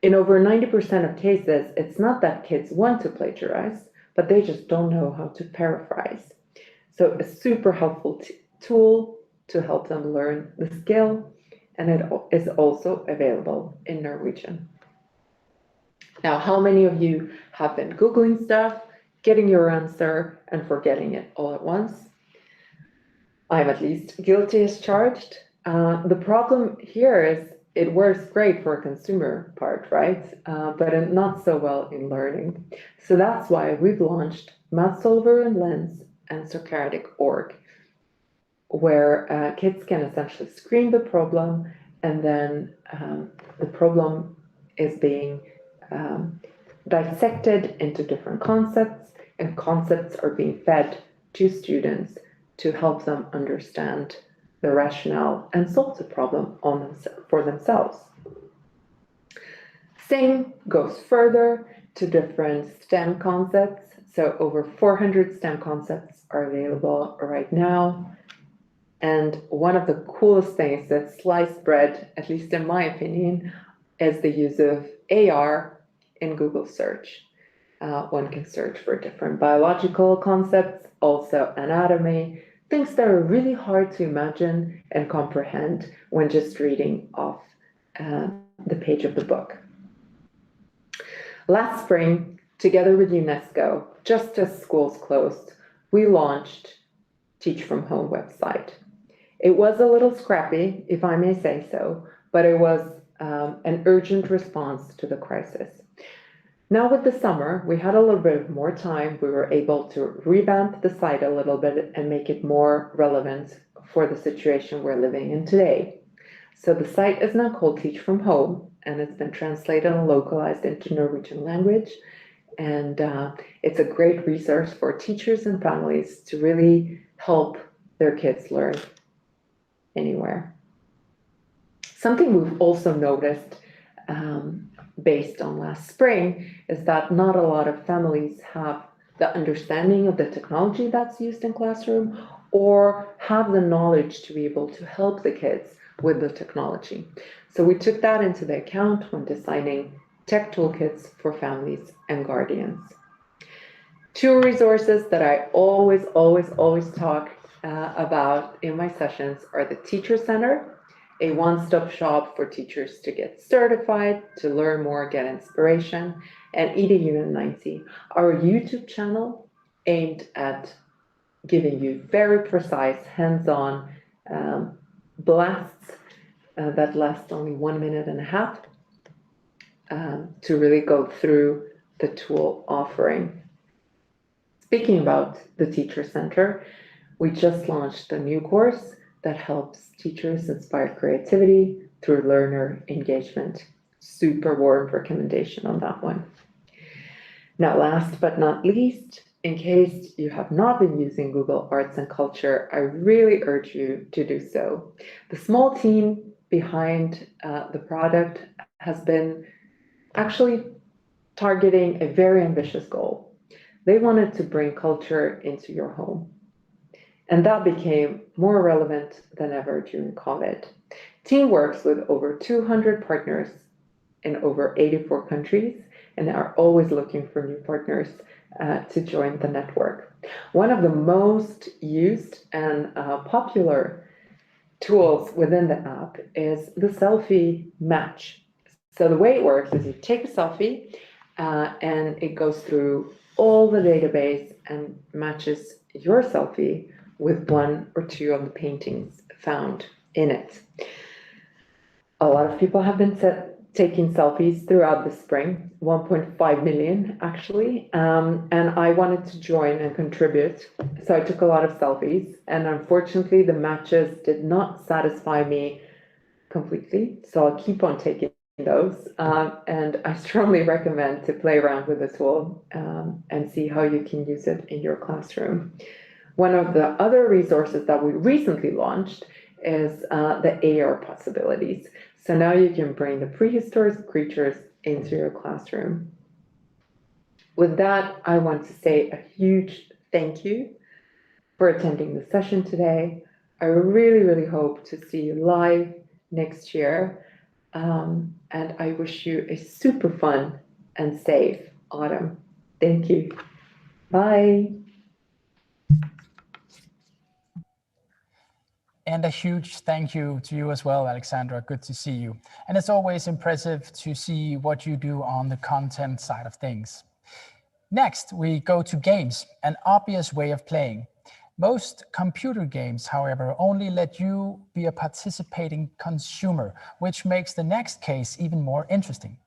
In over 90% of cases, it's not that kids want to plagiarize, but they just don't know how to paraphrase. So a super helpful tool to help them learn the skill and it is also available in Norwegian. Now, how many of you have been Googling stuff, getting your answer, and forgetting it all at once? I'm at least guilty as charged. The problem here is it works great for a consumer part, right? But not so well in learning. So that's why we've launched MathSolver and Lens and Socratic.org, where kids can essentially screen the problem, and then the problem is being dissected into different concepts, and concepts are being fed to students to help them understand the rationale and solve the problem for themselves. Same goes further to different STEM concepts. So over 400 STEM concepts are available right now. And one of the coolest things that sliced bread, at least in my opinion, is the use of AR in Google search. One can search for different biological concepts, also anatomy, things that are really hard to imagine and comprehend when just reading off the page of the book. Last spring, together with UNESCO, just as schools closed, we launched Teach from Home website. It was a little scrappy, if I may say so, but it was an urgent response to the crisis. Now with the summer, we had a little bit more time. We were able to revamp the site a little bit and make it more relevant for the situation we're living in today. So the site is now called Teach from Home, and it's been translated and localized into Norwegian language. And it's a great resource for teachers and families to really help their kids learn anywhere. Something we've also noticed based on last spring is that not a lot of families have the understanding of the technology that's used in classroom or have the knowledge to be able to help the kids with the technology. So we took that into the account when designing tech toolkits for families and guardians. Two resources that I always talk about in my sessions are the Teacher Center, a one-stop shop for teachers to get certified, to learn more, get inspiration, and EduU90, our YouTube channel aimed at giving you very precise, hands-on blasts that last only 1.5 minutes to really go through the tool offering. Speaking about the Teacher Center, we just launched a new course that helps teachers inspire creativity through learner engagement. Super warm recommendation on that one. Now, last but not least, in case you have not been using Google Arts and Culture, I really urge you to do so. The small team behind the product has been actually targeting a very ambitious goal. They wanted to bring culture into your home. And that became more relevant than ever during COVID. Team works with over 200 partners in over 84 countries, and they are always looking for new partners to join the network. One of the most used and popular tools within the app is the selfie match. So the way it works is you take a selfie and it goes through all the database and matches your selfie with one or two of the paintings found in it. A lot of people have been taking selfies throughout the spring, 1.5 million actually, and I wanted to join and contribute. So I took a lot of selfies, and unfortunately the matches did not satisfy me completely, so I'll keep on taking those, and I strongly recommend to play around with the tool and see how you can use it in your classroom. One of the other resources that we recently launched is the AR possibilities. So now you can bring the prehistoric creatures into your classroom. With that, I want to say a huge thank you for attending the session today. I really hope to see you live next year. And I wish you a super fun and safe autumn. Thank you. Bye. And a huge thank you to you as well, Alexandra. Good to see you. And it's always impressive to see what you do on the content side of things. Next, we go to games, an obvious way of playing. Most computer games, however, only let you be a participating consumer, which makes the next case even more interesting.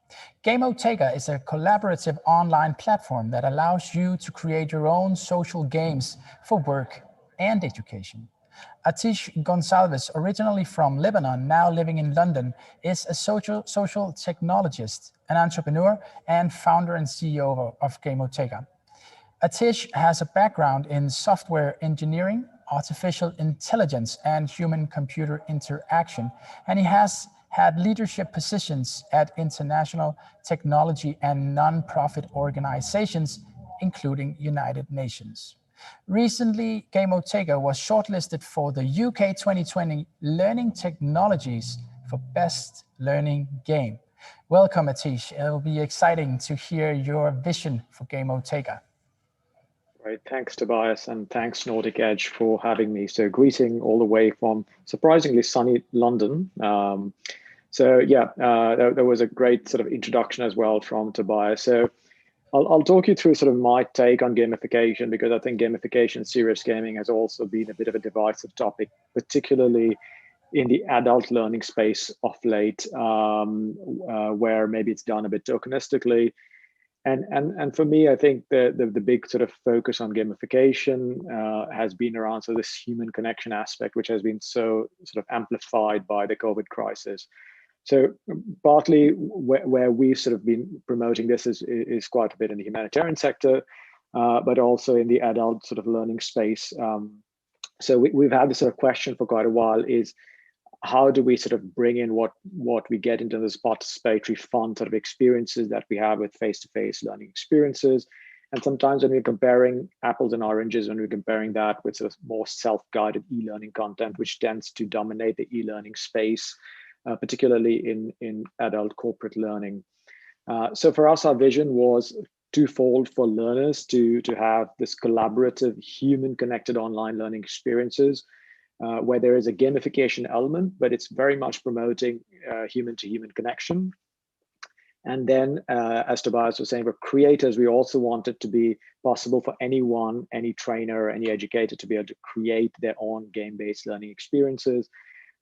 KnowHow is a collaborative online platform that allows you to create your own social games for work and education. Atish Gonsalves, originally from Lebanon, now living in London, is a social technologist, an entrepreneur, and founder and CEO of KnowHow. Atish has a background in software engineering, artificial intelligence, and human-computer interaction, and he has had leadership positions at international technology and non-profit organizations, including United Nations. Recently, KnowHow was shortlisted for the UK 2020 Learning Technologies for Best Learning Game. Welcome, Atish. It'll be exciting to hear your vision for KnowHow. Great, thanks Tobias, and thanks Nordic Edge for having me. So greeting all the way from surprisingly sunny London. There was a great sort of introduction as well from Tobias. So I'll talk you through sort of my take on gamification, because I think gamification, serious gaming, has also been a bit of a divisive topic, particularly in the adult learning space of late, where maybe it's done a bit tokenistically. And for me, I think the big sort of focus on gamification has been around so this human connection aspect, which has been so sort of amplified by the COVID crisis. So partly where we've sort of been promoting this is quite a bit in the humanitarian sector, but also in the adult sort of learning space. So we've had this sort of question for quite a while, is how do we sort of bring in what we get into this participatory fun sort of experiences that we have with face-to-face learning experiences. And sometimes when we're comparing apples and oranges, when we're comparing that with sort of more self-guided e-learning content, which tends to dominate the e-learning space, particularly in adult corporate learning. So for us, our vision was twofold: for learners to have this collaborative, human-connected online learning experiences, where there is a gamification element, but it's very much promoting human-to-human connection. And then, as Tobias was saying, for creators, we also want it to be possible for anyone, any trainer, any educator to be able to create their own game-based learning experiences.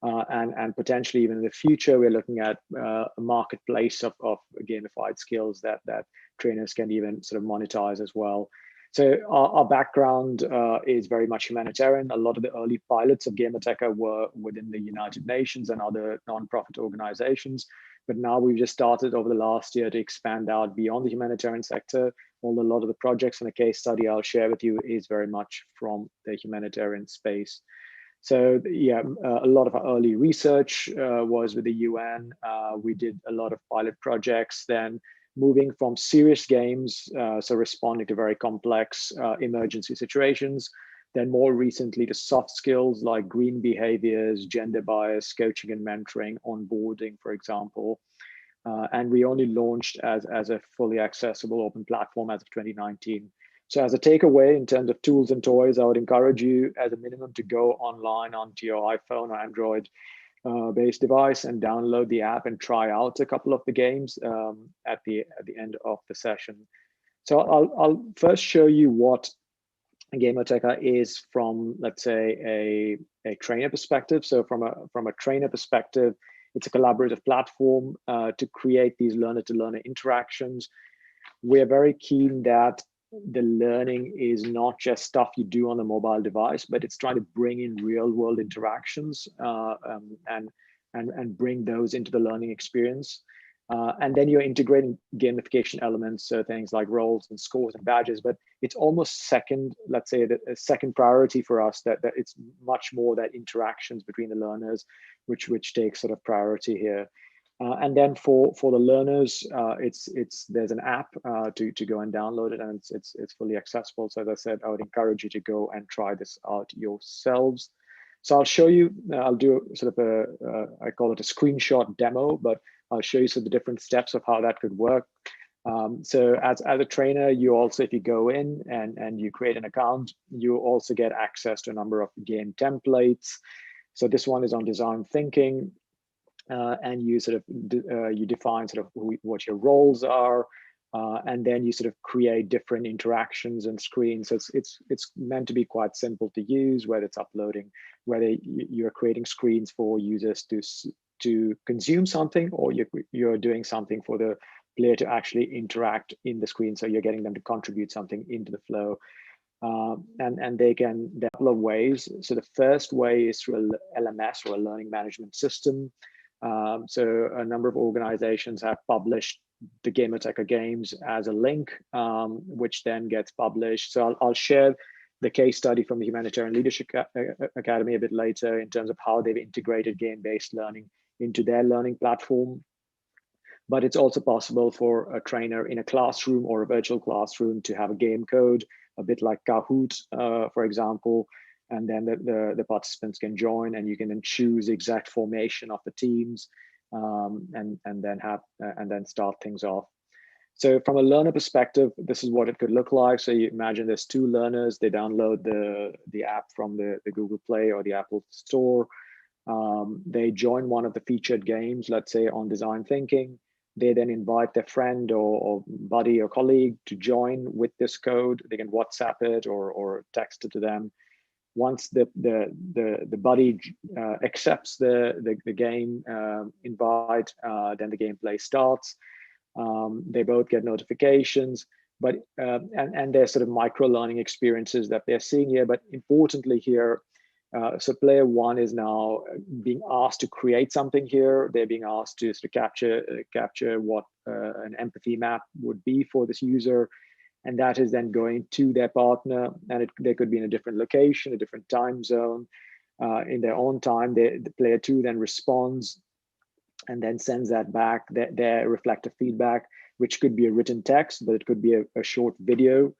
And potentially even in the future, we're looking at a marketplace of gamified skills that trainers can even sort of monetize as well. So our background is very much humanitarian. A lot of the early pilots of KnowHow were within the United Nations and other nonprofit organizations. But now we've just started over the last year to expand out beyond the humanitarian sector. Although a lot of the projects and the case study I'll share with you is very much from the humanitarian space. So yeah, a lot of our early research was with the UN. We did a lot of pilot projects, then moving from serious games, so responding to very complex emergency situations, then more recently to soft skills like green behaviors, gender bias, coaching and mentoring, onboarding, for example. And we only launched as a fully accessible open platform as of 2019. So as a takeaway in terms of tools and toys, I would encourage you as a minimum to go online onto your iPhone or Android based device and download the app and try out a couple of the games at the end of the session. So I'll first show you what KnowHow is from, let's say, a trainer perspective. So from a trainer perspective, it's a collaborative platform to create these learner-to-learner interactions. We're very keen that the learning is not just stuff you do on the mobile device, but it's trying to bring in real-world interactions and bring those into the learning experience. And then you're integrating gamification elements, so things like roles and scores and badges, but it's almost second, let's say, a second priority for us, that it's much more that interactions between the learners, which takes sort of priority here. And then for the learners, there's an app to go and download it, and it's fully accessible. So as I said, I would encourage you to go and try this out yourselves. So I'll show you. I'll do sort of I call it a screenshot demo, but I'll show you some of the different steps of how that could work. So as a trainer, you also, if you go in and you create an account, you also get access to a number of game templates. So this one is on design thinking, and you sort of you define sort of what your roles are, and then you sort of create different interactions and screens. So it's meant to be quite simple to use, whether it's uploading, whether you're creating screens for users to consume something, or you're doing something for the player to actually interact in the screen. So you're getting them to contribute something into the flow. And they can, there are a couple of ways. So the first way is through a LMS, or a learning management system. So a number of organizations have published the Gamerteka games as a link, which then gets published. So I'll share the case study from the Humanitarian Leadership Academy a bit later in terms of how they've integrated game-based learning into their learning platform. But it's also possible for a trainer in a classroom or a virtual classroom to have a game code, a bit like Kahoot, for example, and then the participants can join, and you can then choose the exact formation of the teams, and then start things off. So from a learner perspective, this is what it could look like. So you imagine there's two learners, they download the app from the Google Play or the Apple Store. They join one of the featured games, let's say on design thinking. They then invite their friend or buddy or colleague to join with this code. They can WhatsApp it or text it to them. Once the buddy accepts the game invite, then the gameplay starts. They both get notifications, but and there's sort of micro learning experiences that they're seeing here. But importantly here, so player one is now being asked to create something here. They're being asked to sort of capture what an empathy map would be for this user. And that is then going to their partner, and they could be in a different location, a different time zone, in their own time. The player two then responds and then sends that back, their reflective feedback, which could be a written text, but it could be a short video,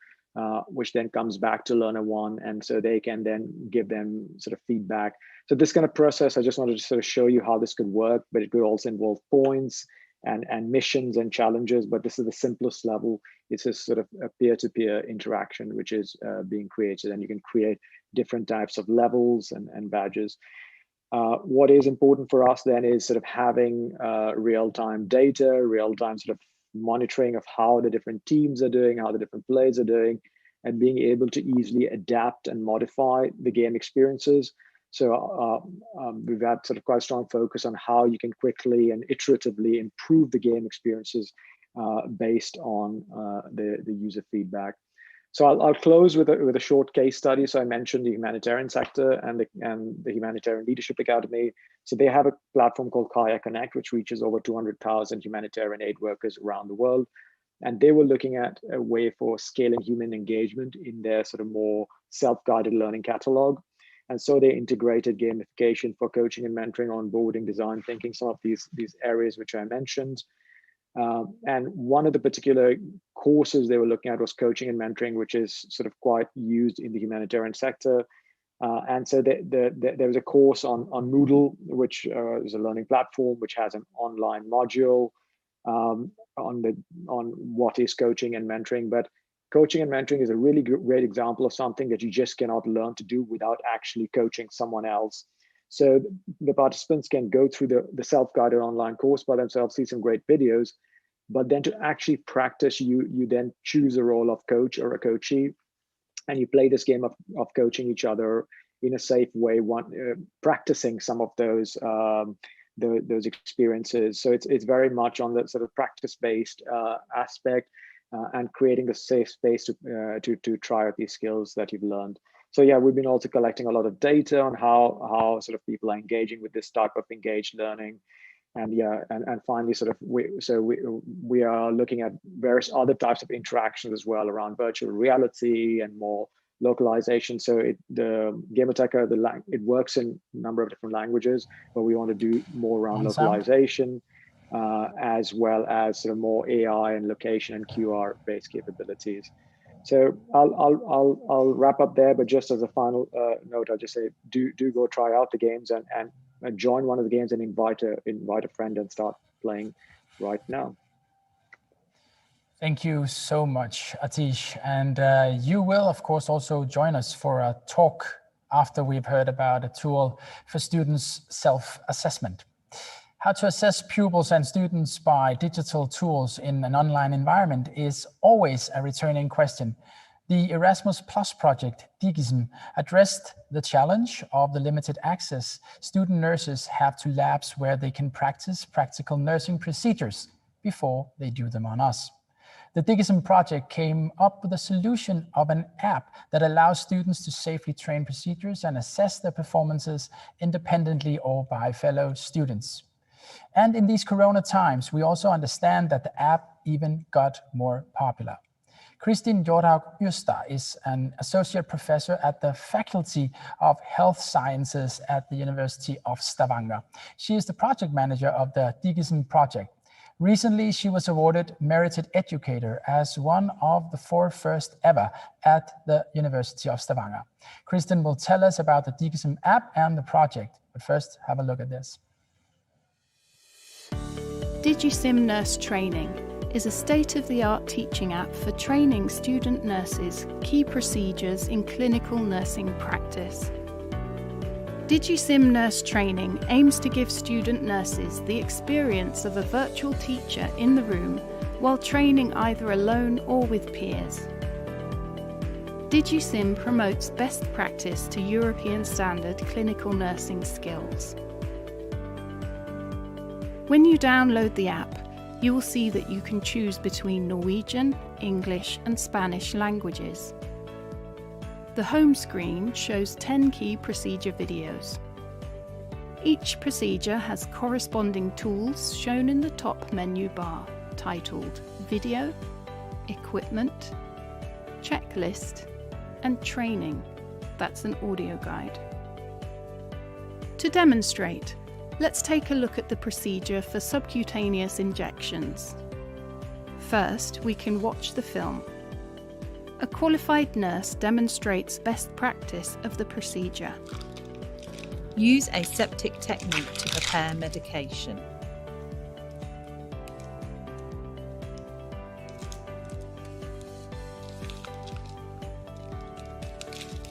which then comes back to learner one. And so they can then give them sort of feedback. So this kind of process, I just wanted to sort of show you how this could work, but it could also involve points and missions and challenges, but this is the simplest level. It's a sort of a peer-to-peer interaction, which is being created, and you can create different types of levels and badges. What is important for us then is sort of having real-time data, real-time sort of monitoring of how the different teams are doing, how the different players are doing, and being able to easily adapt and modify the game experiences. So we've had sort of quite a strong focus on how you can quickly and iteratively improve the game experiences based on the user feedback. So I'll close with a short case study. So I mentioned the humanitarian sector and the Humanitarian Leadership Academy. So they have a platform called Kaya Connect, which reaches over 200,000 humanitarian aid workers around the world. And they were looking at a way for scaling human engagement in their sort of more self-guided learning catalog. And so they integrated gamification for coaching and mentoring, onboarding, design thinking, some of these areas which I mentioned. And one of the particular courses they were looking at was coaching and mentoring, which is sort of quite used in the humanitarian sector. And so there was a course on Moodle, which is a learning platform, which has an online module on what is coaching and mentoring. But coaching and mentoring is a really great example of something that you just cannot learn to do without actually coaching someone else. So the participants can go through the self-guided online course by themselves, see some great videos, but then to actually practice, you then choose a role of coach or a coachee, and you play this game of coaching each other in a safe way, practicing some of those experiences. So it's very much on the sort of practice-based aspect. And creating a safe space to try out these skills that you've learned. So yeah, we've been also collecting a lot of data on how sort of people are engaging with this type of engaged learning, and yeah, and finally, sort of we are looking at various other types of interactions as well around virtual reality and more localization. So the Gamerteka, it works in a number of different languages, but we want to do more around localization. As well as sort of more AI and location and QR-based capabilities. So I'll wrap up there, but just as a final note, I'll just say do go try out the games and join one of the games and invite a friend and start playing right now. Thank you so much, Atish. And you will, of course, also join us for a talk after we've heard about a tool for students' self-assessment. How to assess pupils and students by digital tools in an online environment is always a returning question. The Erasmus Plus project, DIGISM, addressed the challenge of the limited access student nurses have to labs where they can practice practical nursing procedures before they do them on us. The DIGISM project came up with a solution of an app that allows students to safely train procedures and assess their performances independently or by fellow students. And in these Corona times, we also understand that the app even got more popular. Kristin Hjorthaug Yrsta is an associate professor at the Faculty of Health Sciences at the University of Stavanger. She is the project manager of the DIGISM project. Recently, she was awarded Merited Educator as one of the 4 first ever at the University of Stavanger. Kristin will tell us about the DIGISM app and the project, but first have a look at this. DigiSim Nurse Training is a state-of-the-art teaching app for training student nurses key procedures in clinical nursing practice. DigiSim Nurse Training aims to give student nurses the experience of a virtual teacher in the room while training either alone or with peers. DigiSim promotes best practice to European standard clinical nursing skills. When you download the app, you will see that you can choose between Norwegian, English and Spanish languages. The home screen shows 10 key procedure videos. Each procedure has corresponding tools shown in the top menu bar, titled Video, Equipment, Checklist and Training. That's an audio guide. To demonstrate, let's take a look at the procedure for subcutaneous injections. First, we can watch the film. A qualified nurse demonstrates best practice of the procedure. Use aseptic technique to prepare medication.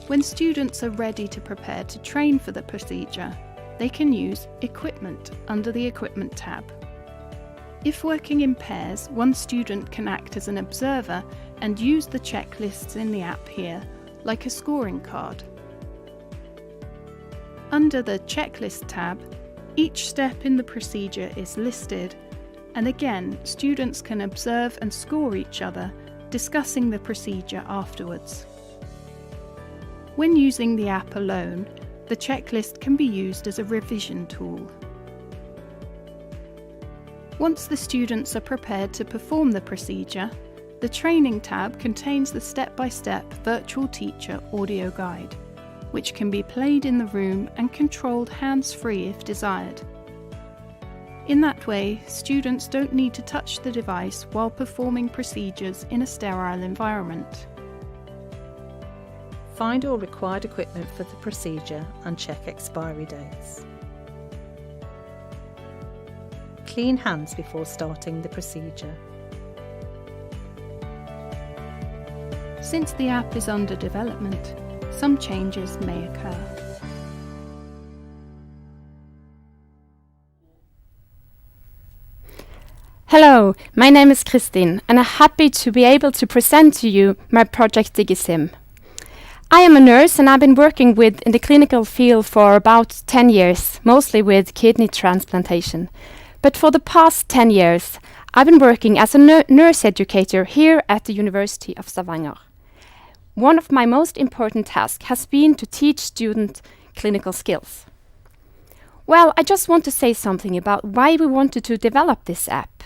When students are ready to prepare to train for the procedure, they can use Equipment under the Equipment tab. If working in pairs, one student can act as an observer and use the checklists in the app here, like a scoring card. Under the Checklist tab, each step in the procedure is listed, and again, students can observe and score each other, discussing the procedure afterwards. When using the app alone, the checklist can be used as a revision tool. Once the students are prepared to perform the procedure, the Training tab contains the step-by-step virtual teacher audio guide, which can be played in the room and controlled hands-free if desired. In that way, students don't need to touch the device while performing procedures in a sterile environment. Find all required equipment for the procedure and check expiry dates. Clean hands before starting the procedure. Since the app is under development, some changes may occur. Hello, my name is Kristin and I'm happy to be able to present to you my project DigiSim. I am a nurse and I've been working in the clinical field for about 10 years, mostly with kidney transplantation. But for the past 10 years, I've been working as a nurse educator here at the University of Stavanger. One of my most important tasks has been to teach students clinical skills. Well, I just want to say something about why we wanted to develop this app.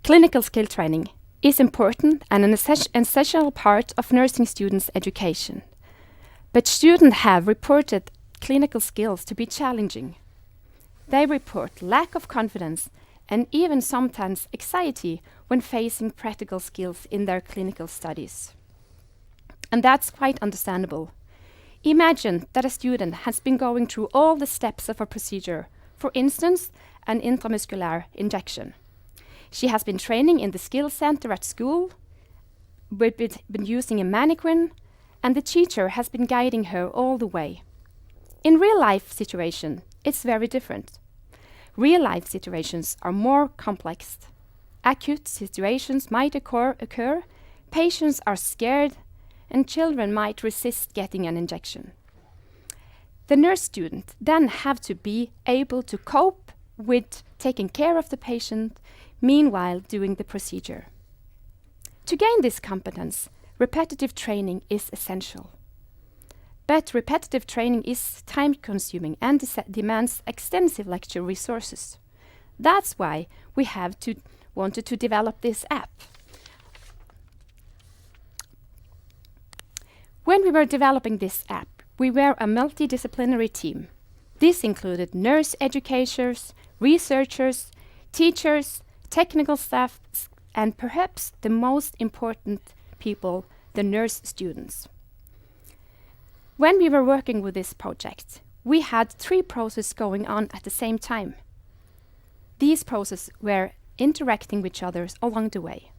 Clinical skill training is important and an essential part of nursing students' education. But students have reported clinical skills to be challenging. They report lack of confidence and even sometimes anxiety when facing practical skills in their clinical studies. And that's quite understandable. Imagine that a student has been going through all the steps of a procedure, for instance, an intramuscular injection. She has been training in the skill center at school, we've been using a mannequin, and the teacher has been guiding her all the way. In real-life situation, it's very different. Real-life situations are more complex. Acute situations might occur, patients are scared, and children might resist getting an injection. The nurse student then have to be able to cope with taking care of the patient, meanwhile doing the procedure. To gain this competence, repetitive training is essential. But repetitive training is time-consuming and demands extensive lecture resources. That's why we wanted to develop this app. When we were developing this app, we were a multidisciplinary team. This included nurse educators, researchers, teachers, technical staff, and perhaps the most important people, the nurse students. When we were working with this project, we had 3 processes going on at the same time. These processes were interacting with each other along the way.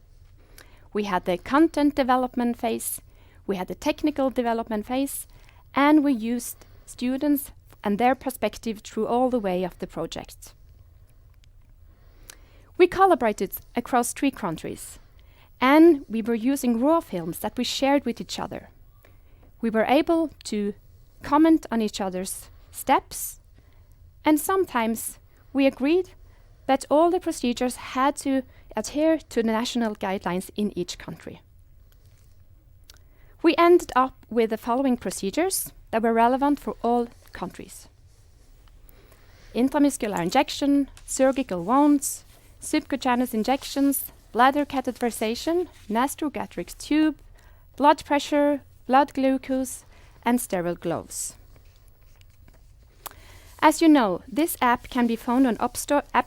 We had the content development phase, we had the technical development phase, and we used students and their perspective through all the way of the project. We collaborated across 3 countries, and we were using raw films that we shared with each other. We were able to comment on each other's steps, and sometimes we agreed that all the procedures had to adhere to the national guidelines in each country. We ended up with the following procedures that were relevant for all countries: intramuscular injection, surgical wounds, subcutaneous injections, bladder catheterization, nasogastric tube, blood pressure, blood glucose, and sterile gloves. As you know, this app can be found on App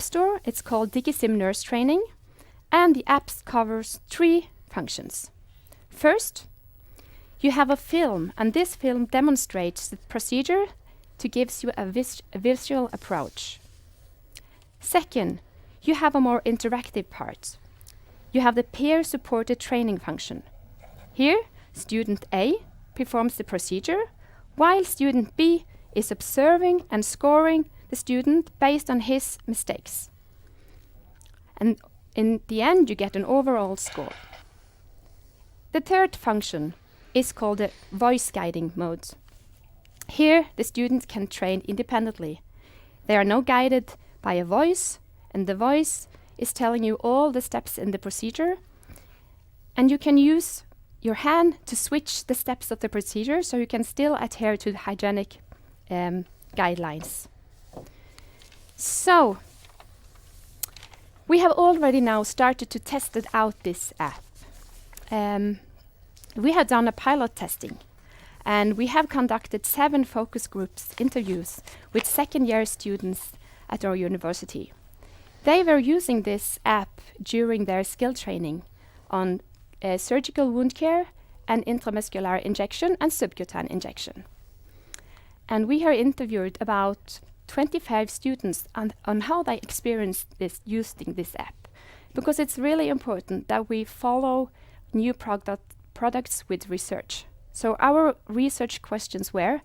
Store. It's called DigiSim Nurse Training, and the app covers 3 functions. First, you have a film, and this film demonstrates the procedure to give you a visual approach. Second, you have a more interactive part. You have the peer-supported training function. Here, student A performs the procedure, while student B is observing and scoring the student based on his mistakes. And in the end, you get an overall score. The third function is called the voice guiding mode. Here, the students can train independently. They are now guided by a voice, and the voice is telling you all the steps in the procedure. And you can use your hand to switch the steps of the procedure, so you can still adhere to the hygienic guidelines. So, we have already now started to test it out, this app. We have done a pilot testing, and we have conducted 7 focus groups interviews with second-year students at our university. They were using this app during their skill training on surgical wound care and intramuscular injection and subcutaneous injection. And we have interviewed about 25 students on how they experienced this using this app, because it's really important that we follow new products with research. So our research questions were: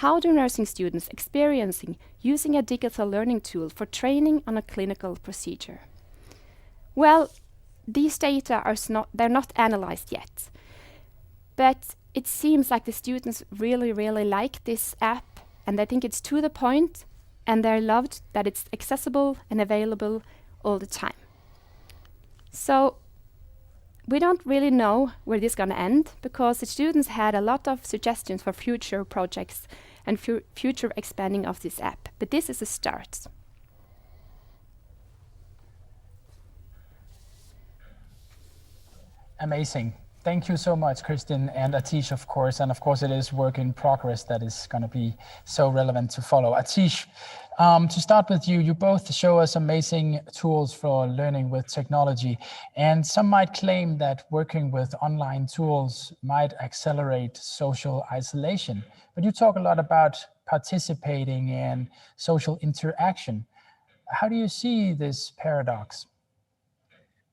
how do nursing students experiencing using a digital learning tool for training on a clinical procedure? Well, these data they're not analyzed yet, but it seems like the students really like this app, and I think it's to the point, and they loved that it's accessible and available all the time. So we don't really know where this is going to end, because the students had a lot of suggestions for future projects and future expanding of this app, but this is a start. Amazing. Thank you so much, Kristin and Atish, of course. And of course, it is work in progress that is going to be so relevant to follow. Atish, to start with you both show us amazing tools for learning with technology. And some might claim that working with online tools might accelerate social isolation. But you talk a lot about participating in social interaction. How do you see this paradox?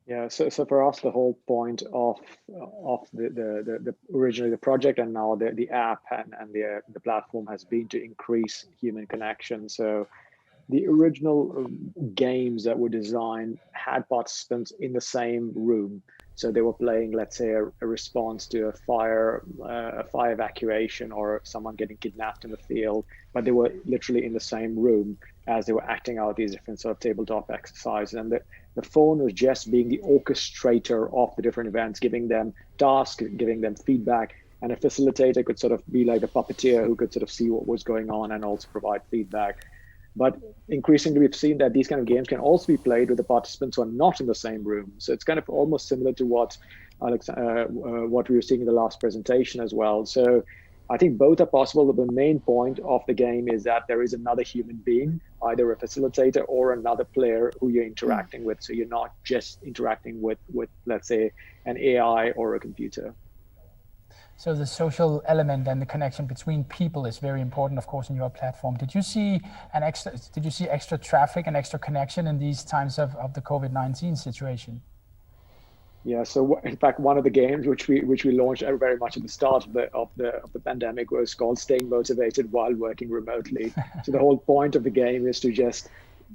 Yeah, so for us, the whole point of the originally the project and now the app and the platform has been to increase human connection. So the original games that were designed had participants in the same room. So they were playing, let's say, a response to a fire evacuation or someone getting kidnapped in the field, but they were literally in the same room as they were acting out these different sort of tabletop exercises. And the phone was just being the orchestrator of the different events, giving them tasks, giving them feedback, and a facilitator could sort of be like the puppeteer who could sort of see what was going on and also provide feedback. But increasingly, we've seen that these kind of games can also be played with the participants who are not in the same room. So it's kind of almost similar to what what we were seeing in the last presentation as well. So I think both are possible. The main point of the game is that there is another human being, either a facilitator or another player who you're interacting with. So you're not just interacting with let's say, an AI or a computer. So the social element and the connection between people is very important, of course, in your platform. Did you see extra traffic and extra connection in these times of the COVID-19 situation? Yeah, so in fact, one of the games which we launched very much at the start of the pandemic was called Staying Motivated While Working Remotely. So the whole point of the game is to just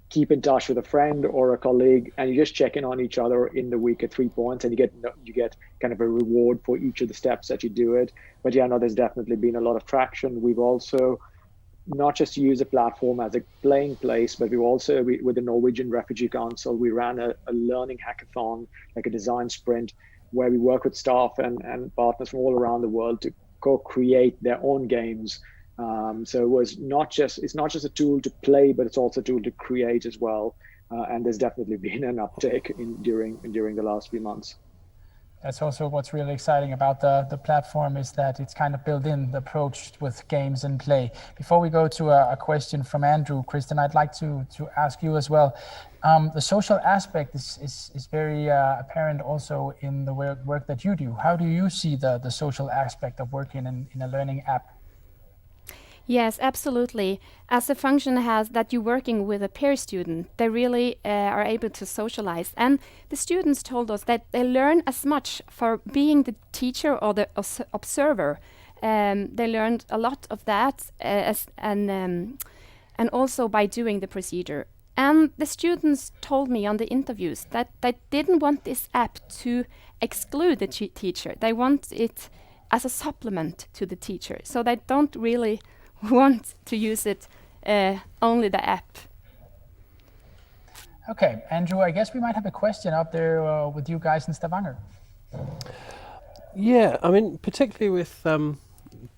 keep in touch with a friend or a colleague, and you just check in on each other in the week at 3 points, and you get kind of a reward for each of the steps that you do it. But yeah, no, there's definitely been a lot of traction. We've also not just used the platform as a playing place, but we've also, with the Norwegian Refugee Council, we ran a learning hackathon, like a design sprint, where we work with staff and partners from all around the world to co-create their own games. So it's not just a tool to play, but it's also a tool to create as well. And there's definitely been an uptake during the last few months. That's also what's really exciting about the platform, is that it's kind of built in the approach with games and play. Before we go to a question from Andrew, Kristen, I'd like to ask you as well. The social aspect is very apparent also in the work that you do. How do you see the social aspect of working in a learning app? Yes, absolutely. As the function has that you're working with a peer student, they really are able to socialize. And the students told us that they learn as much for being the teacher or the observer. They learned a lot of that and also by doing the procedure. And the students told me on the interviews that they didn't want this app to exclude the teacher. They want it as a supplement to the teacher. So they don't really want to use it, only the app. Okay, Andrew, I guess we might have a question up there with you guys in Stavanger. Yeah, I mean, particularly with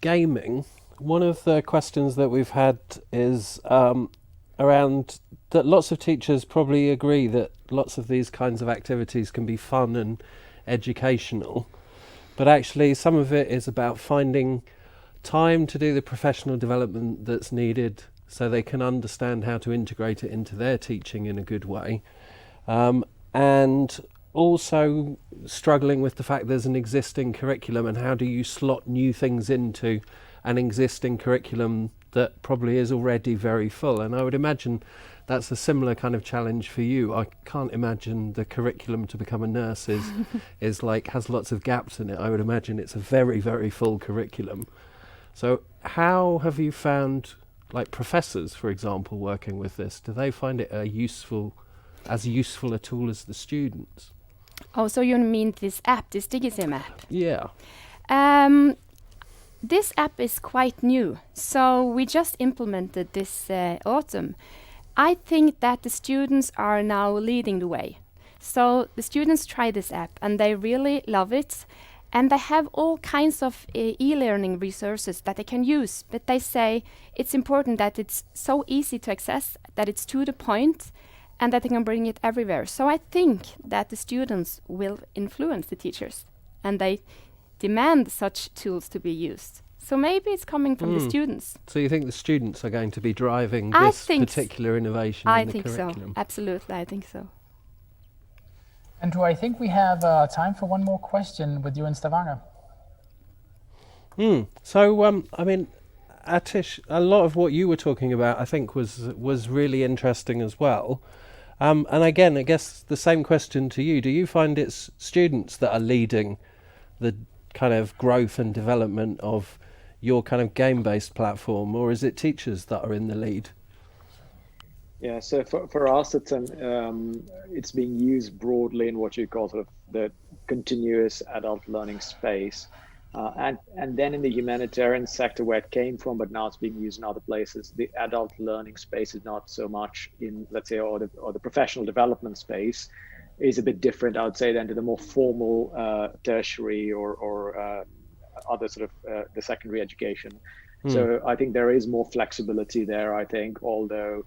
gaming, one of the questions that we've had is around that lots of teachers probably agree that lots of these kinds of activities can be fun and educational, but actually some of it is about finding time to do the professional development that's needed so they can understand how to integrate it into their teaching in a good way, and also struggling with the fact there's an existing curriculum, and how do you slot new things into an existing curriculum that probably is already very full. And I would imagine that's a similar kind of challenge for you. I can't imagine the curriculum to become a nurse has lots of gaps in it. I would imagine it's a very, very full curriculum. So how have you found, like professors, for example, working with this? Do they find it as useful a tool as the students? Oh, so you mean this app, this DigiSim app? Yeah. This app is quite new, so we just implemented this autumn. I think that the students are now leading the way. So the students try this app and they really love it. And they have all kinds of e-learning resources that they can use, but they say it's important that it's so easy to access, that it's to the point, and that they can bring it everywhere. So I think that the students will influence the teachers, and they demand such tools to be used. So maybe it's coming from the students. So you think the students are going to be driving this particular innovation in the curriculum? I think so, absolutely, I think so. Andrew, I think we have time for one more question with you in Stavanger. So, I mean, Atish, a lot of what you were talking about, I think, was really interesting as well. And again, I guess the same question to you. Do you find it's students that are leading the kind of growth and development of your kind of game-based platform, or is it teachers that are in the lead? Yeah, so for us, it's being used broadly in what you call sort of the continuous adult learning space. And then in the humanitarian sector where it came from, but now it's being used in other places, the adult learning space is not so much in, let's say, or the professional development space is a bit different, I would say, than to the more formal tertiary or other sort of the secondary education. So I think there is more flexibility there, I think, although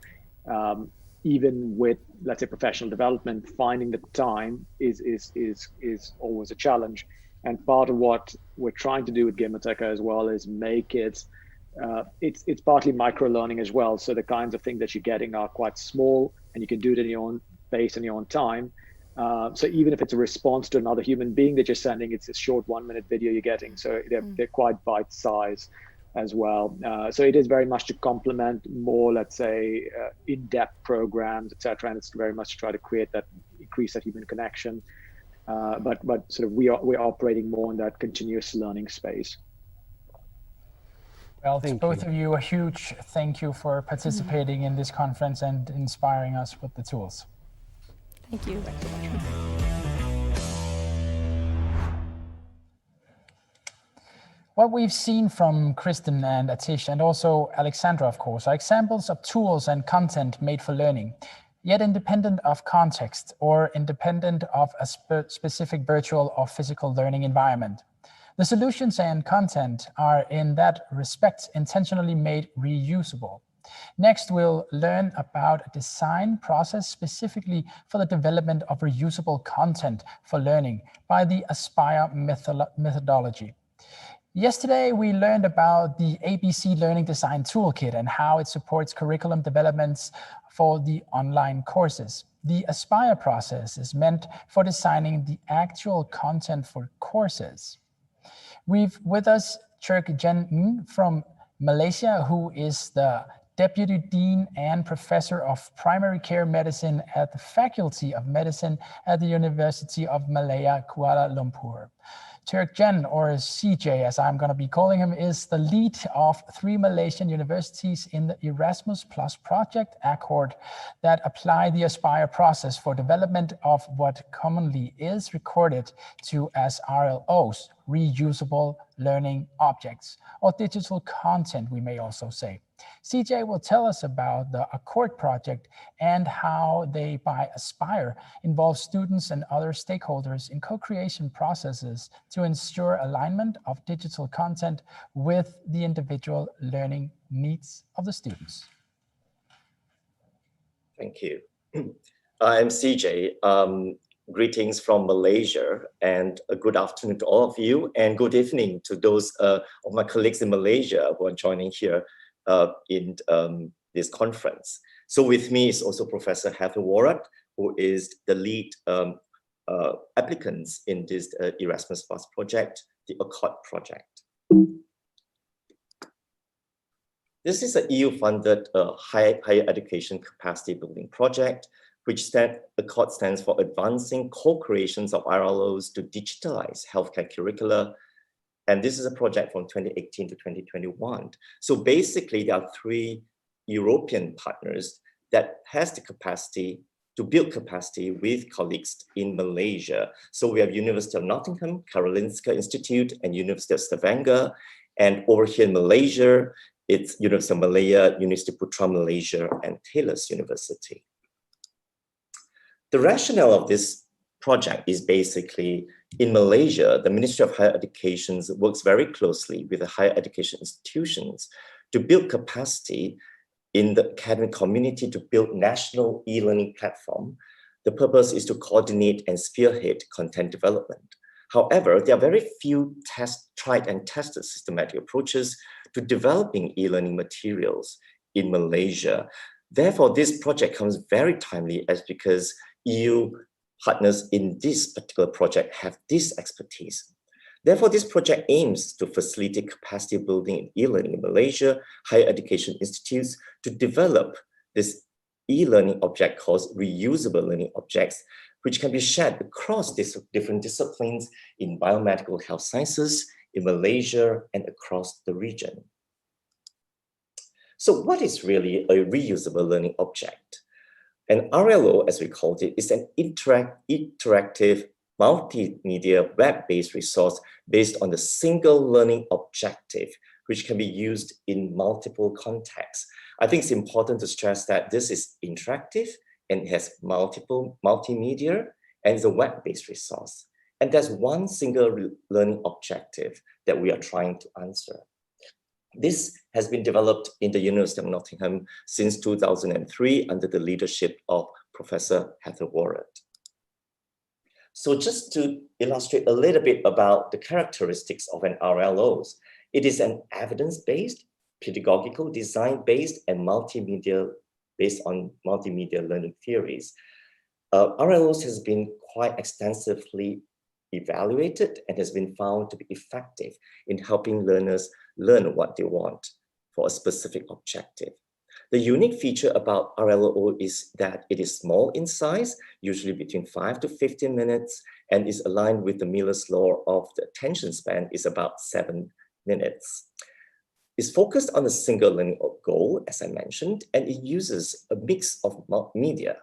even with, let's say, professional development, finding the time is always a challenge. And part of what we're trying to do with Gamerteka as well is make it, it's partly micro learning as well. So the kinds of things that you're getting are quite small and you can do it in your own pace and your own time. So even if it's a response to another human being that you're sending, it's a short 1-minute video you're getting. So they're quite bite size as well. So it is very much to complement more, let's say, in-depth programs, etc. And it's very much to try to create that, increase that human connection. But sort of we're operating more in that continuous learning space. Well, to both of you, a huge thank you for participating in this conference and inspiring us with the tools. Thank you. What we've seen from Kristen and Atish, and also Alexandra, of course, are examples of tools and content made for learning, yet independent of context or independent of a specific virtual or physical learning environment. The solutions and content are in that respect intentionally made reusable. Next, we'll learn about a design process specifically for the development of reusable content for learning by the Aspire methodology. Yesterday, we learned about the ABC Learning Design Toolkit and how it supports curriculum developments for the online courses. The Aspire process is meant for designing the actual content for courses. We've with us Chirk Jen Ng from Malaysia, who is the Deputy Dean and Professor of Primary Care Medicine at the Faculty of Medicine at the University of Malaya, Kuala Lumpur. Chirk Jen, or CJ as I'm going to be calling him, is the lead of 3 Malaysian universities in the Erasmus Plus project accord that apply the Aspire process for development of what commonly is recorded to as RLOs, reusable learning objects, or digital content, we may also say. CJ will tell us about the Accord project and how they, by Aspire, involve students and other stakeholders in co-creation processes to ensure alignment of digital content with the individual learning needs of the students. Thank you. I'm CJ. Greetings from Malaysia, and a good afternoon to all of you, and good evening to those of my colleagues in Malaysia who are joining here in this conference. So with me is also Professor Heather Warrack, who is the lead applicants in this Erasmus Plus project, the Accord project. This is an EU-funded higher education capacity building project, which Accord stands for Advancing Co-Creations of RLOs to Digitalize Healthcare Curricula. And this is a project from 2018 to 2021. So basically, there are 3 European partners that has the capacity to build capacity with colleagues in Malaysia. So we have University of Nottingham, Karolinska Institute, and University of Stavanger. And over here in Malaysia, it's University of Malaya, University Putra Malaysia, and Taylor's University. The rationale of this project is basically in Malaysia, the Ministry of Higher Education works very closely with the higher education institutions to build capacity in the academic community to build national e-learning platform. The purpose is to coordinate and spearhead content development. However, there are very few tried and tested systematic approaches to developing e-learning materials in Malaysia. Therefore, this project comes very timely as because EU partners in this particular project have this expertise. Therefore, this project aims to facilitate capacity building in e-learning in Malaysia, higher education institutes to develop this e-learning object called reusable learning objects, which can be shared across different disciplines in biomedical health sciences, in Malaysia, and across the region. So what is really a reusable learning object? An RLO, as we called it, is an interactive multimedia web-based resource based on a single learning objective, which can be used in multiple contexts. I think it's important to stress that this is interactive and has multiple multimedia and is a web-based resource. And there's one single learning objective that we are trying to answer. This has been developed in the University of Nottingham since 2003 under the leadership of Professor Heather Warrett. So just to illustrate a little bit about the characteristics of an RLOs, it is an evidence-based, pedagogical, design-based, and multimedia based on multimedia learning theories. RLOs has been quite extensively evaluated and has been found to be effective in helping learners learn what they want for a specific objective. The unique feature about RLO is that it is small in size, usually between 5 to 15 minutes, and is aligned with the Miller's law of the attention span is about 7 minutes. It's focused on a single learning goal, as I mentioned, and it uses a mix of media,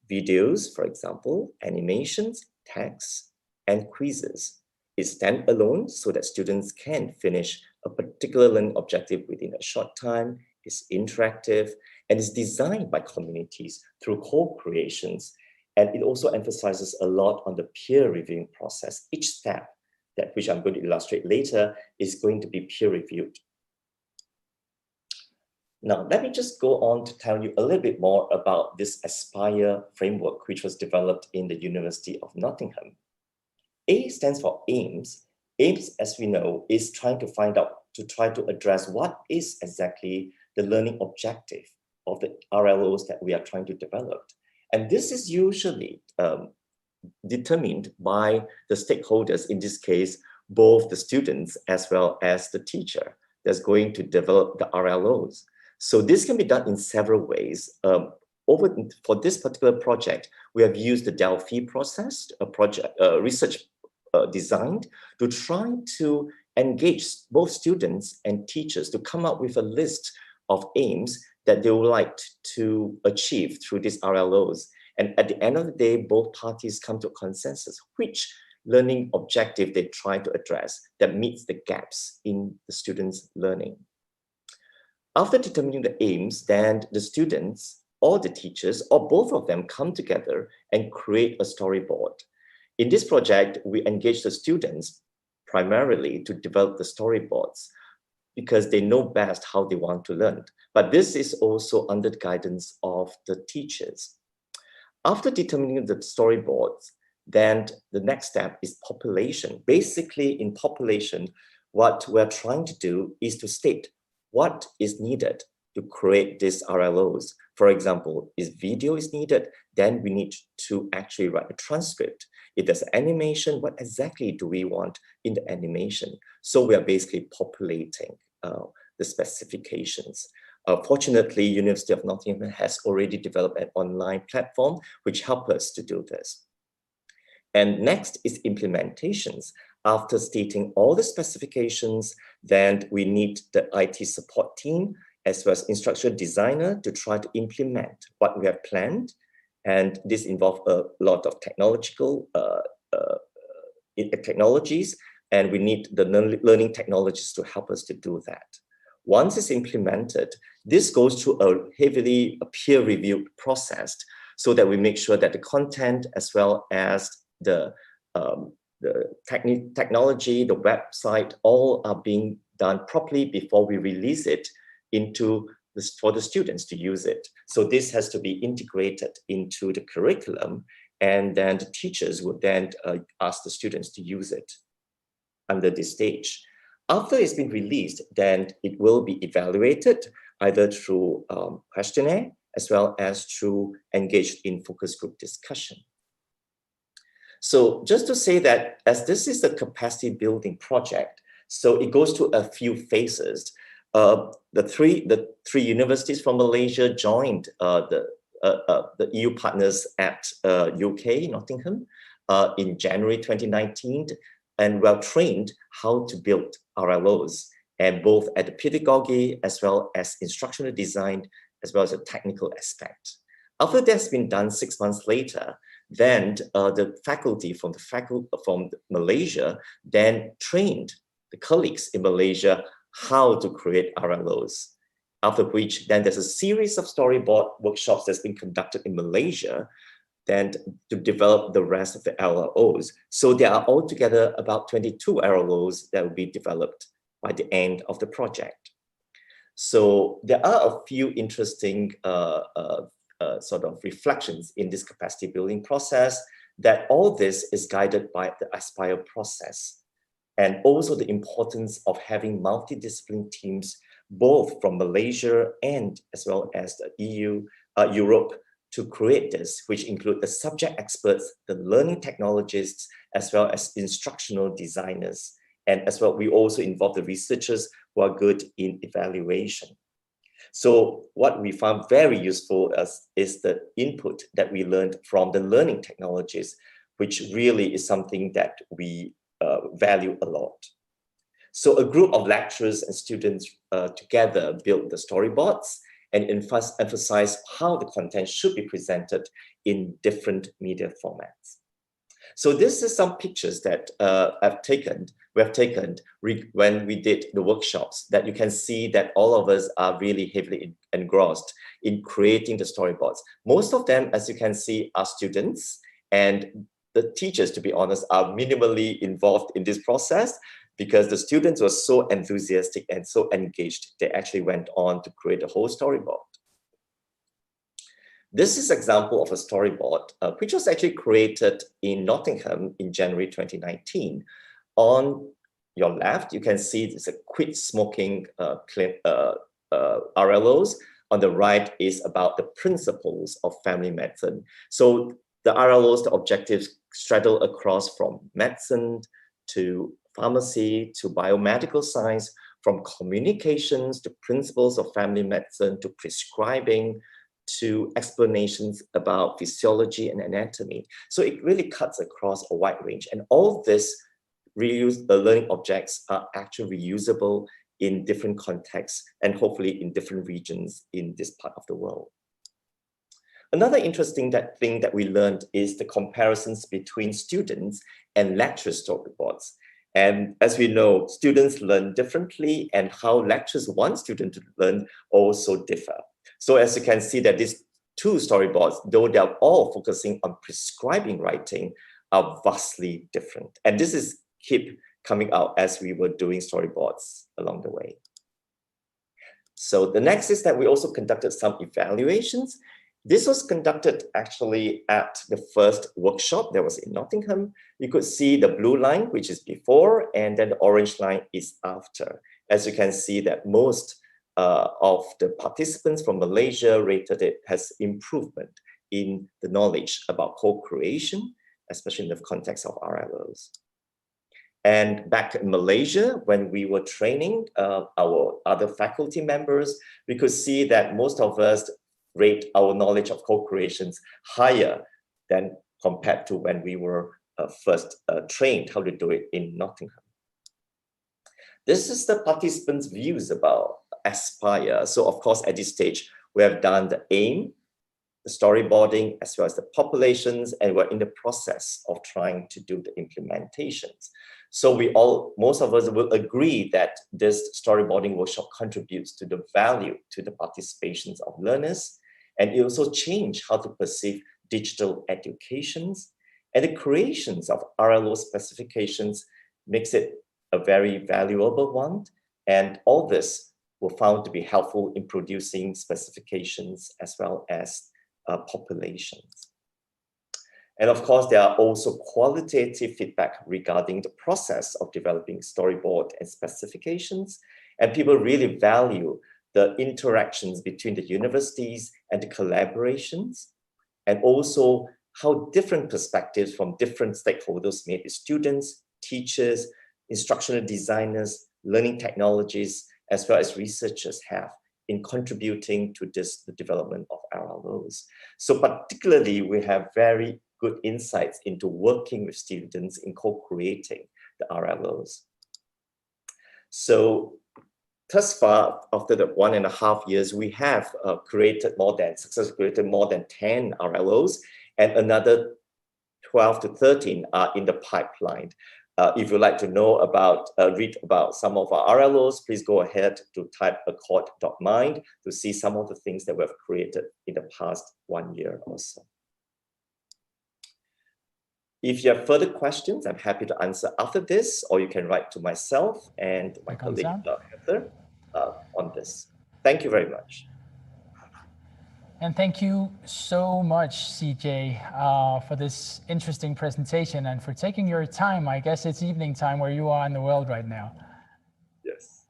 videos, for example, animations, text, and quizzes. It's standalone so that students can finish a particular learning objective within a short time. It's interactive and is designed by communities through co-creations. And it also emphasizes a lot on the peer reviewing process. Each step, which I'm going to illustrate later, is going to be peer reviewed. Now, let me just go on to tell you a little bit more about this Aspire framework, which was developed in the University of Nottingham. A stands for aims. Aims, as we know, is trying to find out, to try to address what is exactly the learning objective of the RLOs that we are trying to develop. And this is usually determined by the stakeholders, in this case, both the students as well as the teacher that's going to develop the RLOs. So this can be done in several ways. For this particular project, we have used the Delphi process, a research designed to try to engage both students and teachers to come up with a list of aims that they would like to achieve through these RLOs. And at the end of the day, both parties come to a consensus which learning objective they try to address that meets the gaps in the students' learning. After determining the aims, then the students or the teachers or both of them come together and create a storyboard. In this project, we engage the students primarily to develop the storyboards because they know best how they want to learn. But this is also under the guidance of the teachers. After determining the storyboards, then the next step is population. Basically, in population, what we're trying to do is to state what is needed to create these RLOs. For example, if video is needed, then we need to actually write a transcript. If there's animation, what exactly do we want in the animation? So we are basically populating the specifications. Fortunately, University of Nottingham has already developed an online platform which helps us to do this. And next is implementations. After stating all the specifications, then we need the IT support team as well as instructional designer to try to implement what we have planned. And this involves a lot of technological technologies, and we need the learning technologies to help us to do that. Once it's implemented, this goes through a heavily peer-reviewed process so that we make sure that the content as well as the technology, the website, all are being done properly before we release it into for the students to use it. So this has to be integrated into the curriculum, and then the teachers would then ask the students to use it under this stage. After it's been released, then it will be evaluated either through questionnaire as well as through engaged in focus group discussion. So just to say that as this is a capacity building project, so it goes through a few phases. The three universities from Malaysia joined the the EU partners at UK, Nottingham, in January 2019, and were trained how to build RLOs, and both at the pedagogy as well as instructional design, as well as the technical aspect. After that's been done 6 months later, then the faculty from Malaysia then trained the colleagues in Malaysia how to create RLOs. After which, then there's a series of storyboard workshops that's been conducted in Malaysia then to develop the rest of the RLOs. So there are altogether about 22 RLOs that will be developed by the end of the project. So there are a few interesting sort of reflections in this capacity building process, that all this is guided by the Aspire process, and also the importance of having multidisciplinary teams, both from Malaysia and as well as the EU, Europe, to create this, which include the subject experts, the learning technologists, as well as instructional designers. And as well, we also involve the researchers who are good in evaluation. So what we found very useful is the input that we learned from the learning technologies, which really is something that we value a lot. So a group of lecturers and students together built the storyboards and emphasize how the content should be presented in different media formats. So this is some pictures that we have taken when we did the workshops, that you can see that all of us are really heavily engrossed in creating the storyboards. Most of them, as you can see, are students, and the teachers, to be honest, are minimally involved in this process, because the students were so enthusiastic and so engaged, they actually went on to create a whole storyboard. This is an example of a storyboard, which was actually created in Nottingham in January 2019. On your left, you can see there's a quit smoking RLOs. On the right is about the principles of family medicine. So the RLOs, the objectives straddle across from medicine to pharmacy to biomedical science, from communications to principles of family medicine to prescribing, to explanations about physiology and anatomy. So it really cuts across a wide range. And all this learning objects are actually reusable in different contexts and hopefully in different regions in this part of the world. Another interesting thing that we learned is the comparisons between students and lecture storyboards. And as we know, students learn differently, and how lecturers want students to learn also differ. So as you can see that these two storyboards, though they are all focusing on prescribing writing, are vastly different. And this is keep coming out as we were doing storyboards along the way. So the next is that we also conducted some evaluations. This was conducted actually at the first workshop that was in Nottingham. You could see the blue line, which is before, and then the orange line is after. As you can see that most of the participants from Malaysia rated it as improvement in the knowledge about co-creation, especially in the context of RLOs. And back in Malaysia, when we were training our other faculty members, we could see that most of us rate our knowledge of co-creations higher than compared to when we were first trained how to do it in Nottingham. This is the participants' views about Aspire. So of course, at this stage, we have done the aim, the storyboarding, as well as the populations, and we're in the process of trying to do the implementations. So most of us will agree that this storyboarding workshop contributes to the value to the participations of learners, and it also changes how to perceive digital educations, and the creations of RLO specifications makes it a very valuable one. And all this were found to be helpful in producing specifications as well as populations. And of course, there are also qualitative feedback regarding the process of developing storyboard and specifications. And people really value the interactions between the universities and the collaborations, and also how different perspectives from different stakeholders, maybe students, teachers, instructional designers, learning technologies, as well as researchers have in contributing to the development of RLOs. So particularly, we have very good insights into working with students in co-creating the RLOs. So thus far, after the 1.5 years, we have successfully created more than 10 RLOs, and another 12 to 13 are in the pipeline. If you'd like to know about, read about some of our RLOs, please go ahead to type accord.mind to see some of the things that we have created in the past 1 year or so. If you have further questions, I'm happy to answer after this, or you can write to myself and my colleague Heather on this. Thank you very much. And thank you so much, CJ, for this interesting presentation and for taking your time. I guess it's evening time where you are in the world right now. Yes.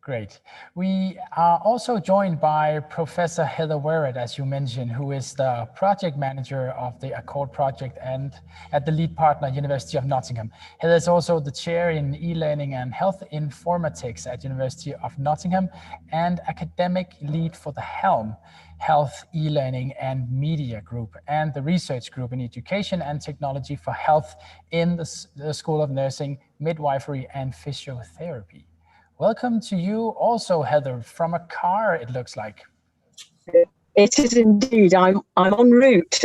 Great. We are also joined by Professor Heather Werrett, as you mentioned, who is the project manager of the Accord project and at the lead partner, University of Nottingham. Heather is also the chair in e-learning and health informatics at University of Nottingham and academic lead for the HELM, Health, E-Learning and Media Group, and the research group in education and technology for health in the School of Nursing, Midwifery and Physiotherapy. Welcome to you also, Heather, from a car, it looks like. It is indeed. I'm en route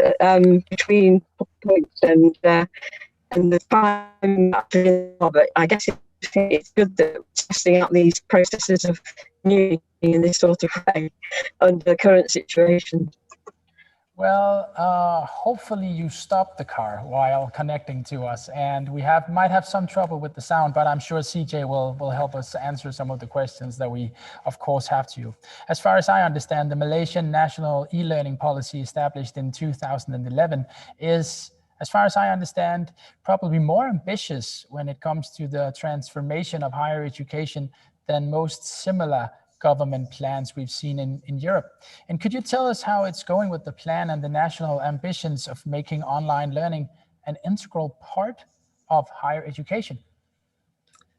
between points and the time. But I guess it's good that we're testing out these processes of communicating in this sort of way under the current situation. Well, hopefully you stop the car while connecting to us, and we might have some trouble with the sound, but I'm sure CJ will help us answer some of the questions that we, of course, have to you. As far as I understand, the Malaysian National E-Learning Policy established in 2011 is, as far as I understand, probably more ambitious when it comes to the transformation of higher education than most similar government plans we've seen in Europe. And could you tell us how it's going with the plan and the national ambitions of making online learning an integral part of higher education?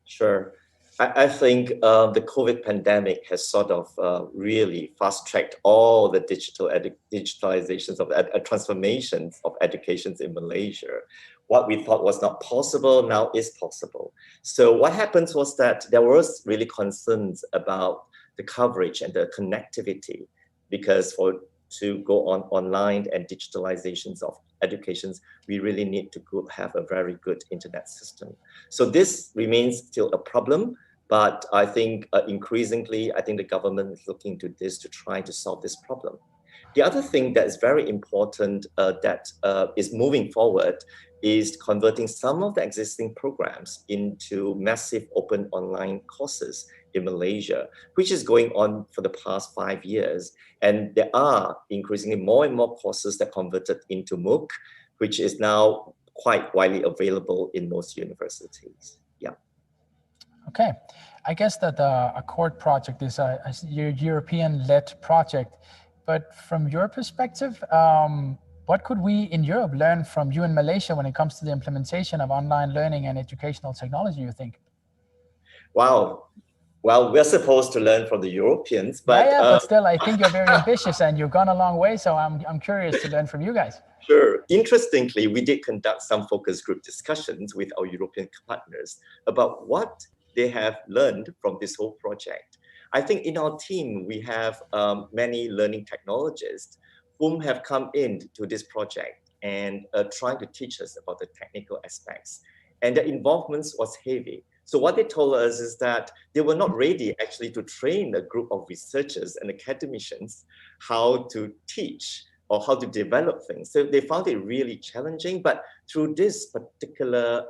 Sure. I think the COVID pandemic has sort of really fast-tracked all the digitalizations of transformations of educations in Malaysia. What we thought was not possible now is possible. So what happens was that there was really concerns about the coverage and the connectivity, because to go on online and digitalizations of educations, we really need to have a very good internet system. So this remains still a problem, but I think increasingly, I think the government is looking into this to try to solve this problem. The other thing that is very important that is moving forward is converting some of the existing programs into massive open online courses in Malaysia, which is going on for the past 5 years. And there are increasingly more and more courses that converted into MOOC, which is now quite widely available in most universities. Yeah. Okay. I guess that the Accord project is a European-led project, but from your perspective, what could we in Europe learn from you in Malaysia when it comes to the implementation of online learning and educational technology, you think? Wow. Well, we're supposed to learn from the Europeans, but but still, I think you're very ambitious and you've gone a long way. So I'm curious to learn from you guys. Sure. Interestingly, we did conduct some focus group discussions with our European partners about what they have learned from this whole project. I think in our team, we have many learning technologists whom have come into this project and trying to teach us about the technical aspects. And the involvement was heavy. So what they told us is that they were not ready actually to train a group of researchers and academicians how to teach or how to develop things. So they found it really challenging, but through this particular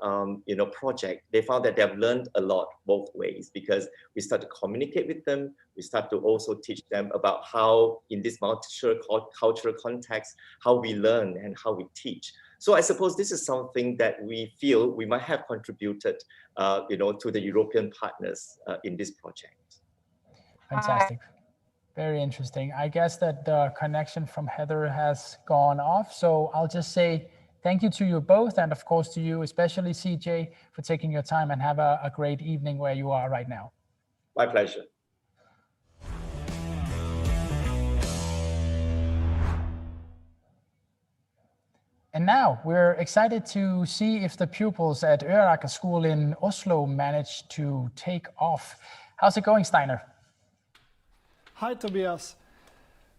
project, they found that they have learned a lot both ways, because we start to communicate with them. We start to also teach them about how in this multicultural context, how we learn and how we teach. So I suppose this is something that we feel we might have contributed, to the European partners in this project. Fantastic. Very interesting. I guess that the connection from Heather has gone off. So I'll just say thank you to you both. And of course to you, especially CJ, for taking your time, and have a great evening where you are right now. My pleasure. And now we're excited to see if the pupils at Øraker School in Oslo managed to take off. How's it going, Steiner? Hi, Tobias.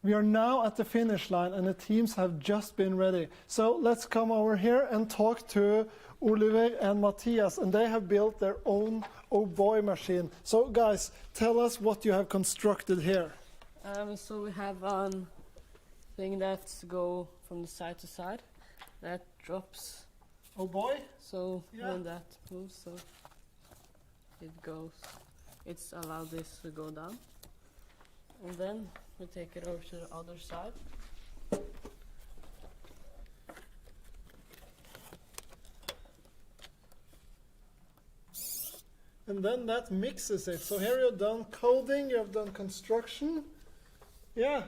We are now at the finish line and the teams have just been ready. So let's come over here and talk to Oliver and Matthias, and they have built their own Oh Boy machine. So guys, tell us what you have constructed here. So we have a thing that go from the side to side that drops. Oh boy! So when that moves, so it goes. It's allowed this to go down, and then we take it over to the other side. And then that mixes it. So here you've done coding, you've done construction. Yeah.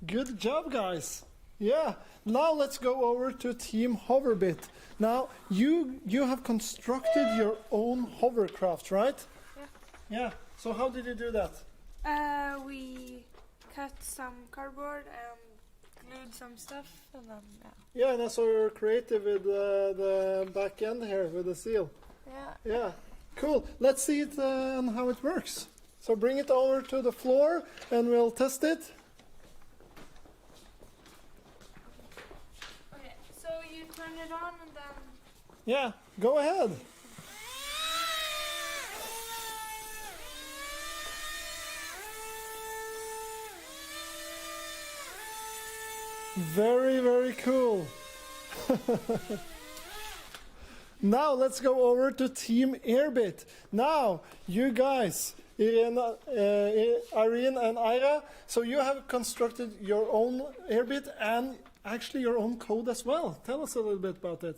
Good job, guys. Yeah. Now let's go over to Team Hoverbit. Now you have constructed your own hovercraft, right? Yeah. Yeah. So how did you do that? We cut some cardboard and glued some stuff, and then Yeah, and I saw you're creative with the back end here with the seal. Yeah. Cool. Let's see it and how it works. So bring it over to the floor and we'll test it. Okay, so you turn it on and then... Yeah, go ahead. Very, very cool. Now let's go over to Team Airbit. Now, you guys, Irene and Ira, so you have constructed your own Airbit and actually your own code as well. Tell us a little bit about it.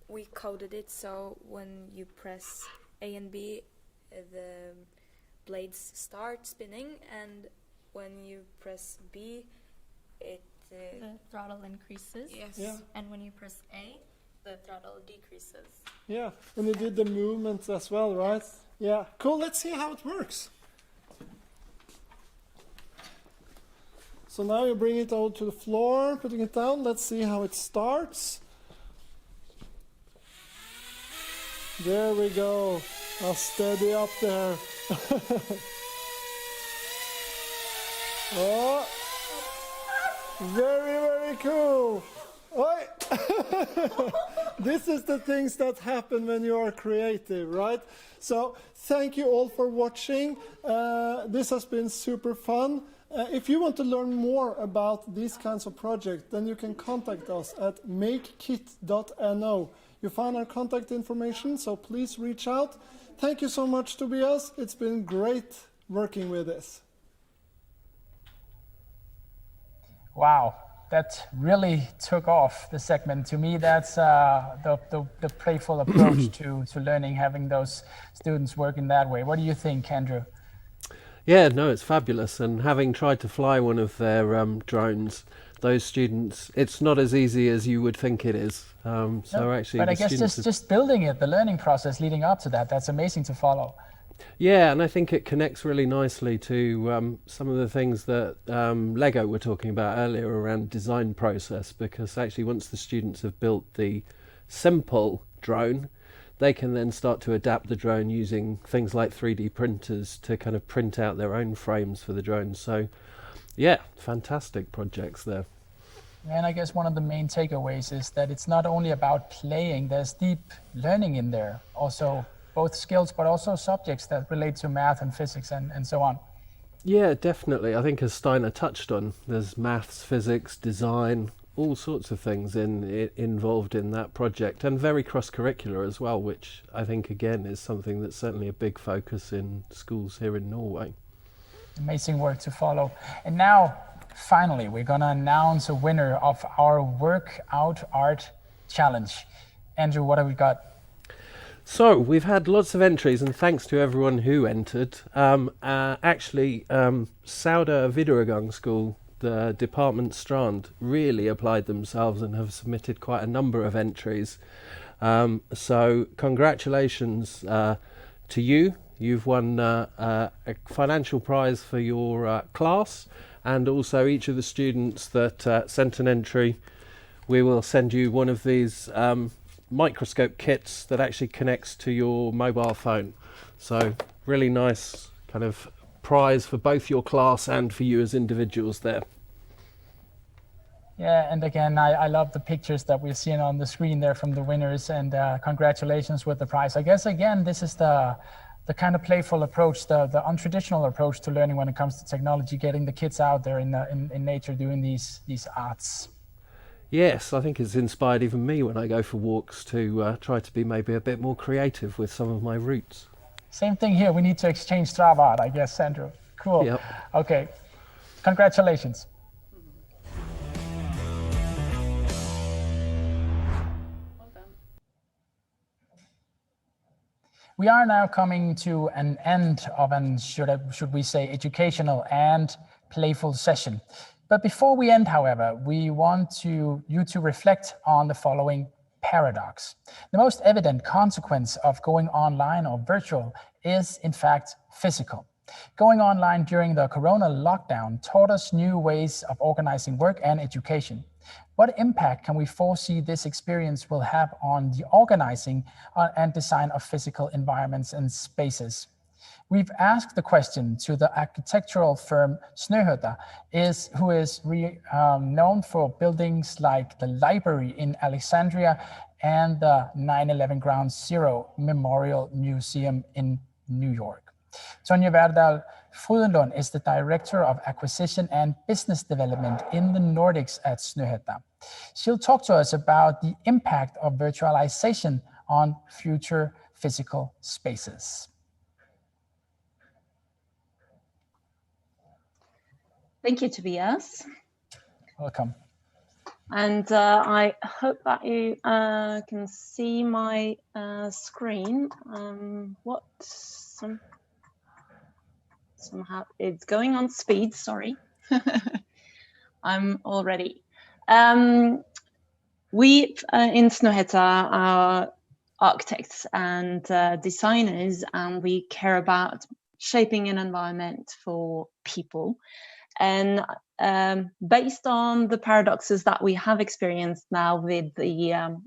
We coded it so when you press A and B, the blades start spinning, and when you press B, the throttle increases. Yes. Yeah. And when you press A, the throttle decreases. Yeah, and you did the movements as well, right? Yeah, cool. Let's see how it works. So now you bring it out to the floor, putting it down. Let's see how it starts. There we go. I'll steady up there. Oh, very, very cool. Oi. This is the things that happen when you are creative, right? So thank you all for watching. This has been super fun. If you want to learn more about these kinds of projects, then you can contact us at makekit.no. You find our contact information, so please reach out. Thank you so much, Tobias. It's been great working with this. Wow, that really took off the segment. To me, that's the playful approach to learning, having those students work in that way. What do you think, Andrew? Yeah, no, it's fabulous. And having tried to fly one of their drones, those students, it's not as easy as you would think it is. Actually, but I guess just building it, the learning process leading up to that, that's amazing to follow. Yeah, and I think it connects really nicely to some of the things that Lego were talking about earlier around design process, because actually once the students have built the simple drone, they can then start to adapt the drone using things like 3D printers to kind of print out their own frames for the drone. So yeah, fantastic projects there. And I guess one of the main takeaways is that it's not only about playing, there's deep learning in there. Also both skills, but also subjects that relate to math and physics and so on. Yeah, definitely. I think as Steiner touched on, there's maths, physics, design, all sorts of things involved in that project, and very cross-curricular as well, which I think again is something that's certainly a big focus in schools here in Norway. Amazing work to follow. And now, finally, we're going to announce a winner of our Workout Art Challenge. Andrew, what have we got? So we've had lots of entries, and thanks to everyone who entered. Actually, Sauda Videregående School, the department Strand, really applied themselves and have submitted quite a number of entries. So congratulations to you. You've won a financial prize for your class, and also each of the students that sent an entry we will send you one of these microscope kits that actually connects to your mobile phone. So really nice kind of prize for both your class and for you as individuals there. Yeah, and again, I love the pictures that we're seeing on the screen there from the winners, and congratulations with the prize. I guess, again, this is the kind of playful approach, the untraditional approach to learning when it comes to technology, getting the kids out there in nature doing these arts. Yes, I think it's inspired even me when I go for walks to try to be maybe a bit more creative with some of my routes. Same thing here. We need to exchange Strava art, I guess, Sandro. Cool. Yep. Okay. Congratulations. We are now coming to an end of an, should we say, educational and playful session. But before we end, however, we want you to reflect on the following paradox. The most evident consequence of going online or virtual is, in fact, physical. Going online during the Corona lockdown taught us new ways of organizing work and education. What impact can we foresee this experience will have on the organizing and design of physical environments and spaces? We've asked the question to the architectural firm Snøhetta, who is known for buildings like the library in Alexandria and the 9/11 Ground Zero Memorial Museum in New York. Tonje Verdal Frydenlund is the Director of Acquisition and Business Development in the Nordics at Snøhetta. She'll talk to us about the impact of virtualization on future physical spaces. Thank you, Tobias. Welcome. And I hope that you can see my screen. Somehow it's going on speed, sorry. I'm all ready. We in Snøhetta are architects and designers, and we care about shaping an environment for people. And based on the paradoxes that we have experienced now with the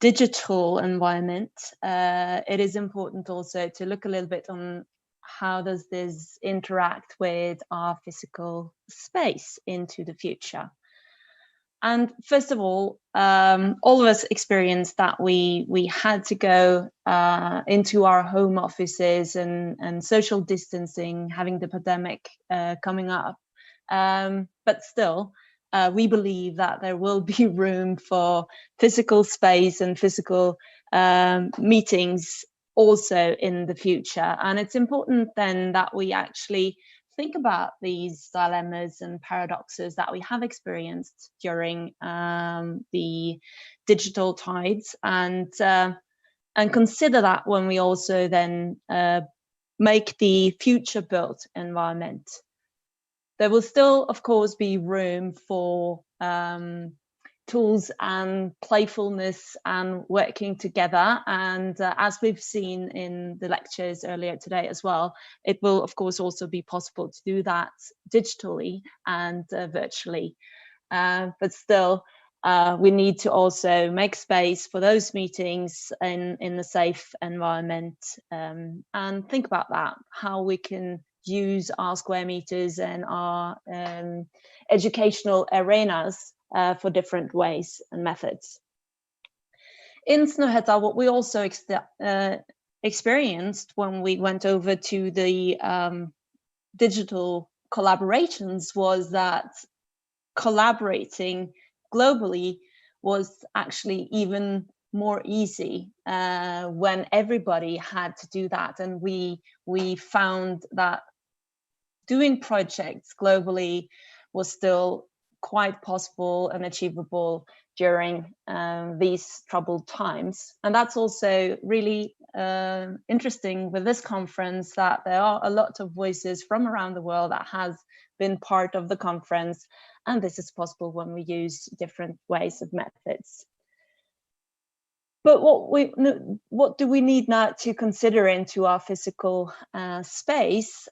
digital environment, it is important also to look a little bit on how does this interact with our physical space into the future. And first of all of us experienced that we had to go into our home offices and social distancing, having the pandemic coming up. But still, we believe that there will be room for physical space and physical meetings also in the future. And it's important then that we actually think about these dilemmas and paradoxes that we have experienced during the digital tides, and consider that when we also then make the future built environment. There will still, of course, be room for tools and playfulness and working together. And as we've seen in the lectures earlier today as well, it will, of course, also be possible to do that digitally and virtually. But still, we need to also make space for those meetings in a safe environment, and think about that, how we can use our square meters and our educational arenas for different ways and methods. In Snøhetta, what we also experienced when we went over to the digital collaborations was that collaborating globally was actually even more easy when everybody had to do that. And we found that doing projects globally was still quite possible and achievable during these troubled times. And that's also really interesting with this conference, that there are a lot of voices from around the world that has been part of the conference, and this is possible when we use different ways of methods. But what do we need now to consider into our physical space?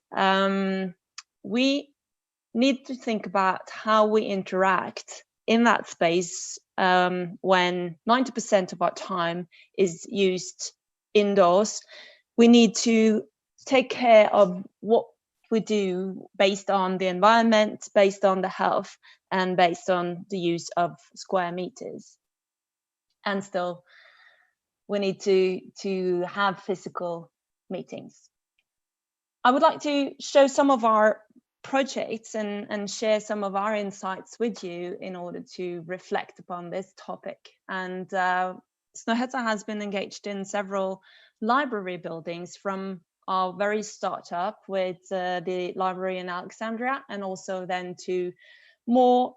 We need to think about how we interact in that space, when 90% of our time is used indoors, we need to take care of what we do based on the environment, based on the health, and based on the use of square meters. And still, we need to have physical meetings. I would like to show some of our projects and share some of our insights with you in order to reflect upon this topic. And Snøhetta has been engaged in several library buildings, from our very startup with the library in Alexandria, and also then to more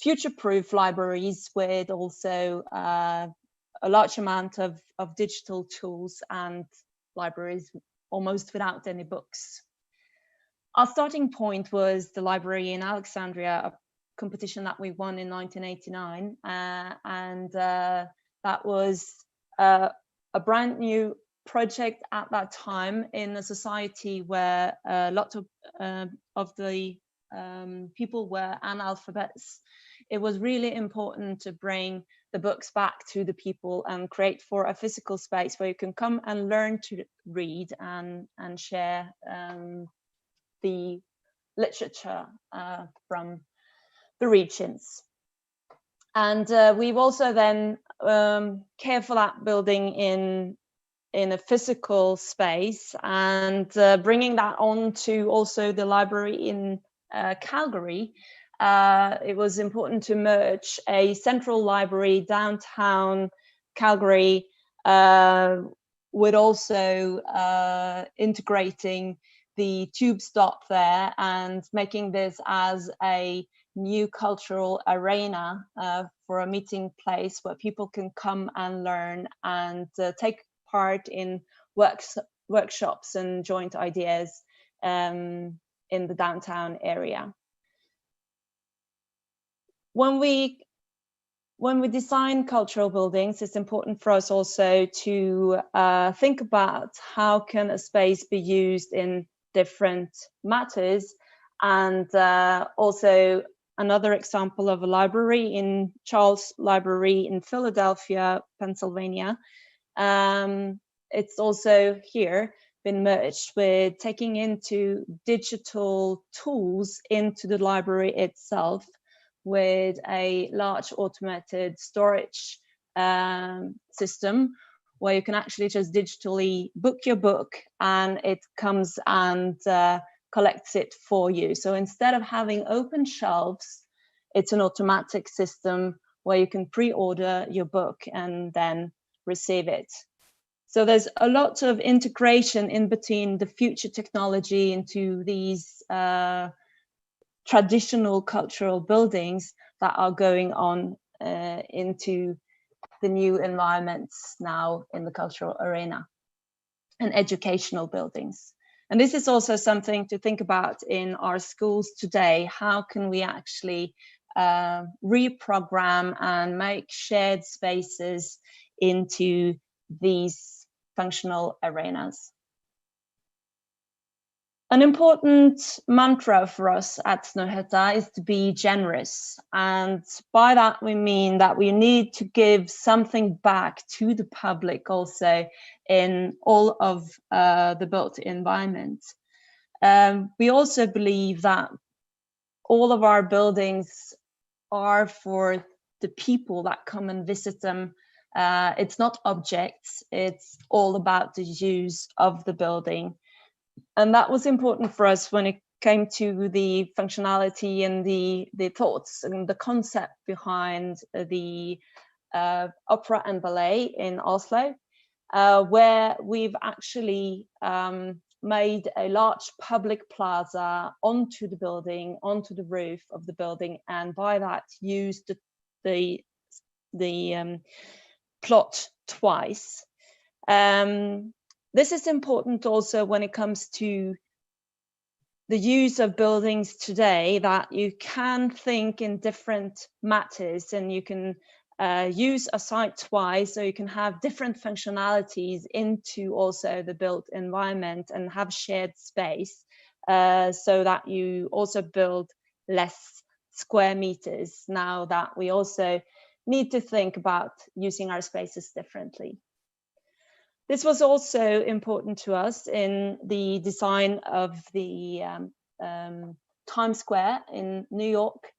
future-proof libraries with also a large amount of digital tools and libraries almost without any books. Our starting point was the library in Alexandria, a competition that we won in 1989, and that was a brand new project at that time in a society where a lot of the people were analphabets. It was really important to bring the books back to the people and create for a physical space where you can come and learn to read and share the literature from the regions. And we've also then cared for that building in a physical space, and bringing that on to also the library in Calgary. It was important to merge a central library downtown Calgary with also integrating the tube stop there and making this as a new cultural arena for a meeting place where people can come and learn and take part in workshops and joint ideas in the downtown area. When we design cultural buildings, it's important for us also to think about how can a space be used in different matters. And also another example of a library in Charles Library in Philadelphia, Pennsylvania. It's also here been merged with taking into digital tools into the library itself, with a large automated storage system where you can actually just digitally book your book and it comes and collects it for you. So instead of having open shelves, it's an automatic system where you can pre-order your book and then receive it. So there's a lot of integration in between the future technology into these traditional cultural buildings that are going on into the new environments now in the cultural arena, and educational buildings. And this is also something to think about in our schools today. How can we actually reprogram and make shared spaces into these functional arenas? An important mantra for us at Snøhetta is to be generous. And by that, we mean that we need to give something back to the public also in all of the built environment. We also believe that all of our buildings are for the people that come and visit them. It's not objects, it's all about the use of the building. And that was important for us when it came to the functionality and the thoughts and the concept behind the opera and ballet in Oslo, where we've actually made a large public plaza onto the building, onto the roof of the building, and by that used the plot twice. This is important also when it comes to the use of buildings today, that you can think in different matters and you can use a site twice, so you can have different functionalities into also the built environment and have shared space, so that you also build less square meters, now that we also need to think about using our spaces differently. This was also important to us in the design of the Times Square in New York,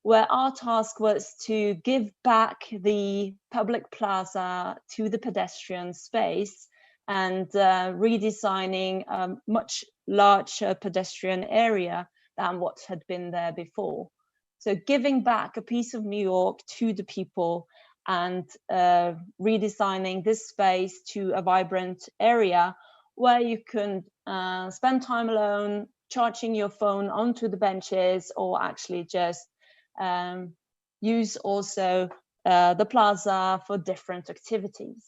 where our task was to give back the public plaza to the pedestrian space and redesigning a much larger pedestrian area than what had been there before. So giving back a piece of New York to the people and redesigning this space to a vibrant area where you can spend time alone, charging your phone onto the benches, or actually just use also the plaza for different activities.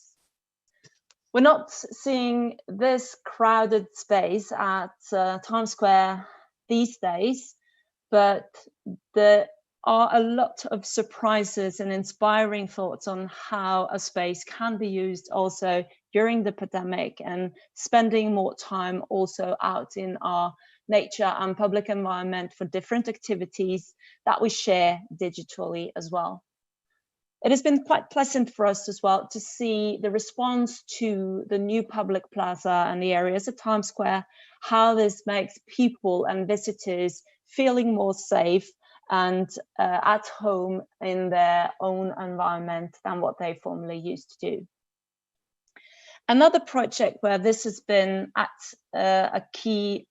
We're not seeing this crowded space at Times Square these days, but there are a lot of surprises and inspiring thoughts on how a space can be used also during the pandemic, and spending more time also out in our nature and public environment for different activities that we share digitally as well. It has been quite pleasant for us as well to see the response to the new public plaza and the areas at Times Square, how this makes people and visitors feeling more safe and at home in their own environment than what they formerly used to do. Another project where this has been at a key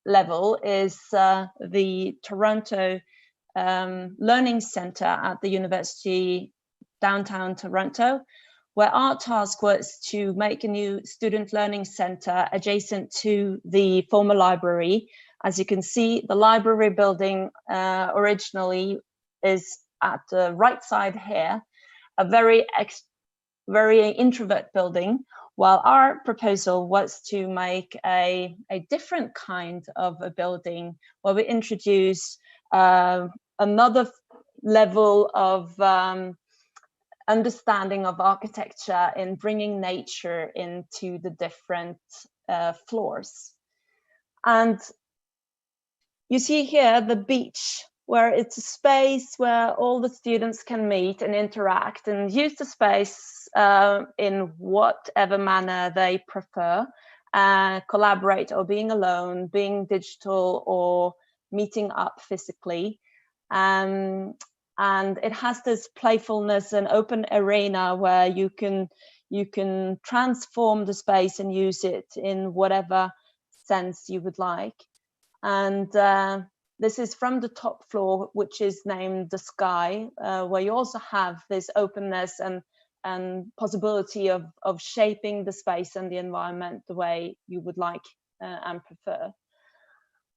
level is the Toronto Learning Centre at the University downtown Toronto, where our task was to make a new student learning centre adjacent to the former library. As you can see, the library building originally is at the right side here, a very introvert building, while our proposal was to make a different kind of a building where we introduce another level of understanding of architecture in bringing nature into the different floors. And you see here the beach, where it's a space where all the students can meet and interact and use the space in whatever manner they prefer, collaborate or being alone, being digital or meeting up physically. And it has this playfulness and open arena where you can transform the space and use it in whatever sense you would like. And this is from the top floor, which is named the Sky, where you also have this openness and possibility of shaping the space and the environment the way you would like and prefer.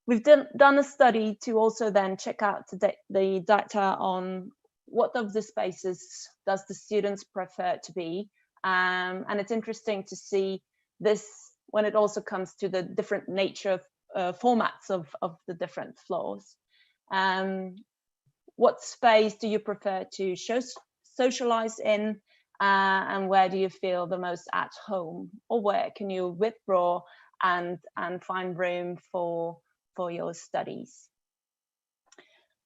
We've done a study to also then check out the data on what of the spaces does the students prefer to be. And it's interesting to see this when it also comes to the different nature formats of the different floors. What space do you prefer to socialize in, and where do you feel the most at home, or where can you withdraw and find room for your studies?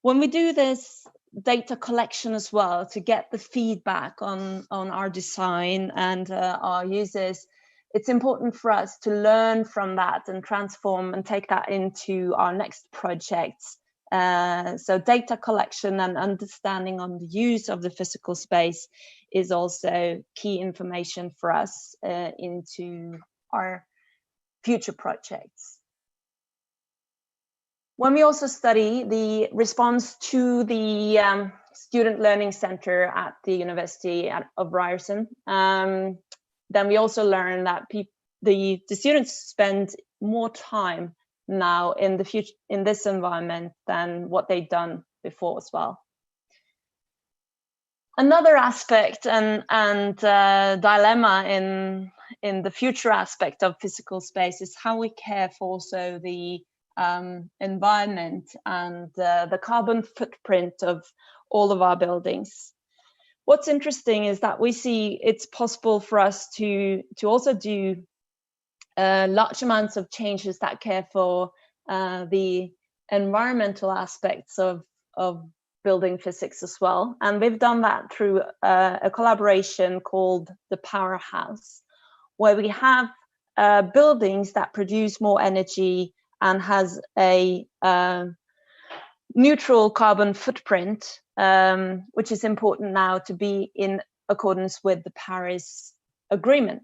When we do this data collection as well to get the feedback on our design and our users, it's important for us to learn from that and transform and take that into our next projects. So data collection and understanding on the use of the physical space is also key information for us into our future projects. When we also study the response to the Student Learning Centre at the University of Ryerson, then we also learn that the students spend more time now in this environment than what they've done before as well. Another aspect and dilemma in the future aspect of physical space is how we care for also the environment and the carbon footprint of all of our buildings. What's interesting is that we see it's possible for us to also do large amounts of changes that care for the environmental aspects of building physics as well. And we've done that through a collaboration called the Powerhouse, where we have buildings that produce more energy and has a neutral carbon footprint, which is important now to be in accordance with the Paris Agreement.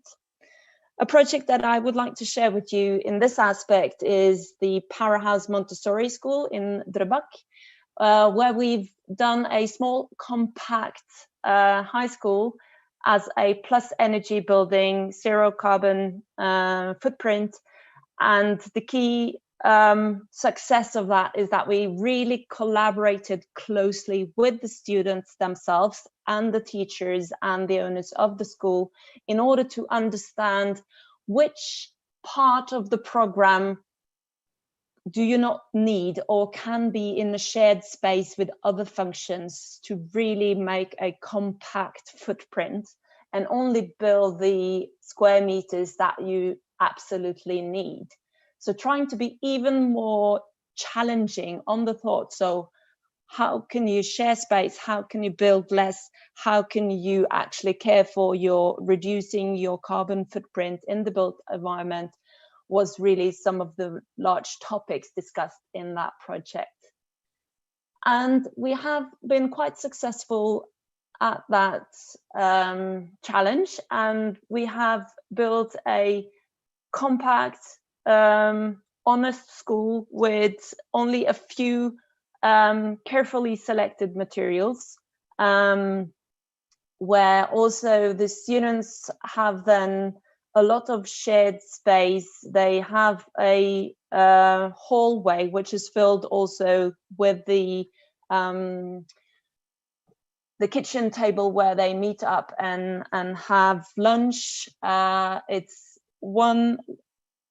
A project that I would like to share with you in this aspect is the Powerhouse Montessori School in Drøbak, where we've done a small compact high school as a plus energy building, zero carbon footprint. And the key success of that is that we really collaborated closely with the students themselves and the teachers and the owners of the school in order to understand which part of the program do you not need or can be in a shared space with other functions to really make a compact footprint and only build the square meters that you absolutely need. So trying to be even more challenging on the thought. So how can you share space? How can you build less? How can you actually care for your reducing your carbon footprint in the built environment was really some of the large topics discussed in that project. And we have been quite successful at that challenge, and we have built a compact, honest school with only a few carefully selected materials, where also the students have then a lot of shared space. They have a hallway which is filled also with the kitchen table where they meet up and have lunch. It's one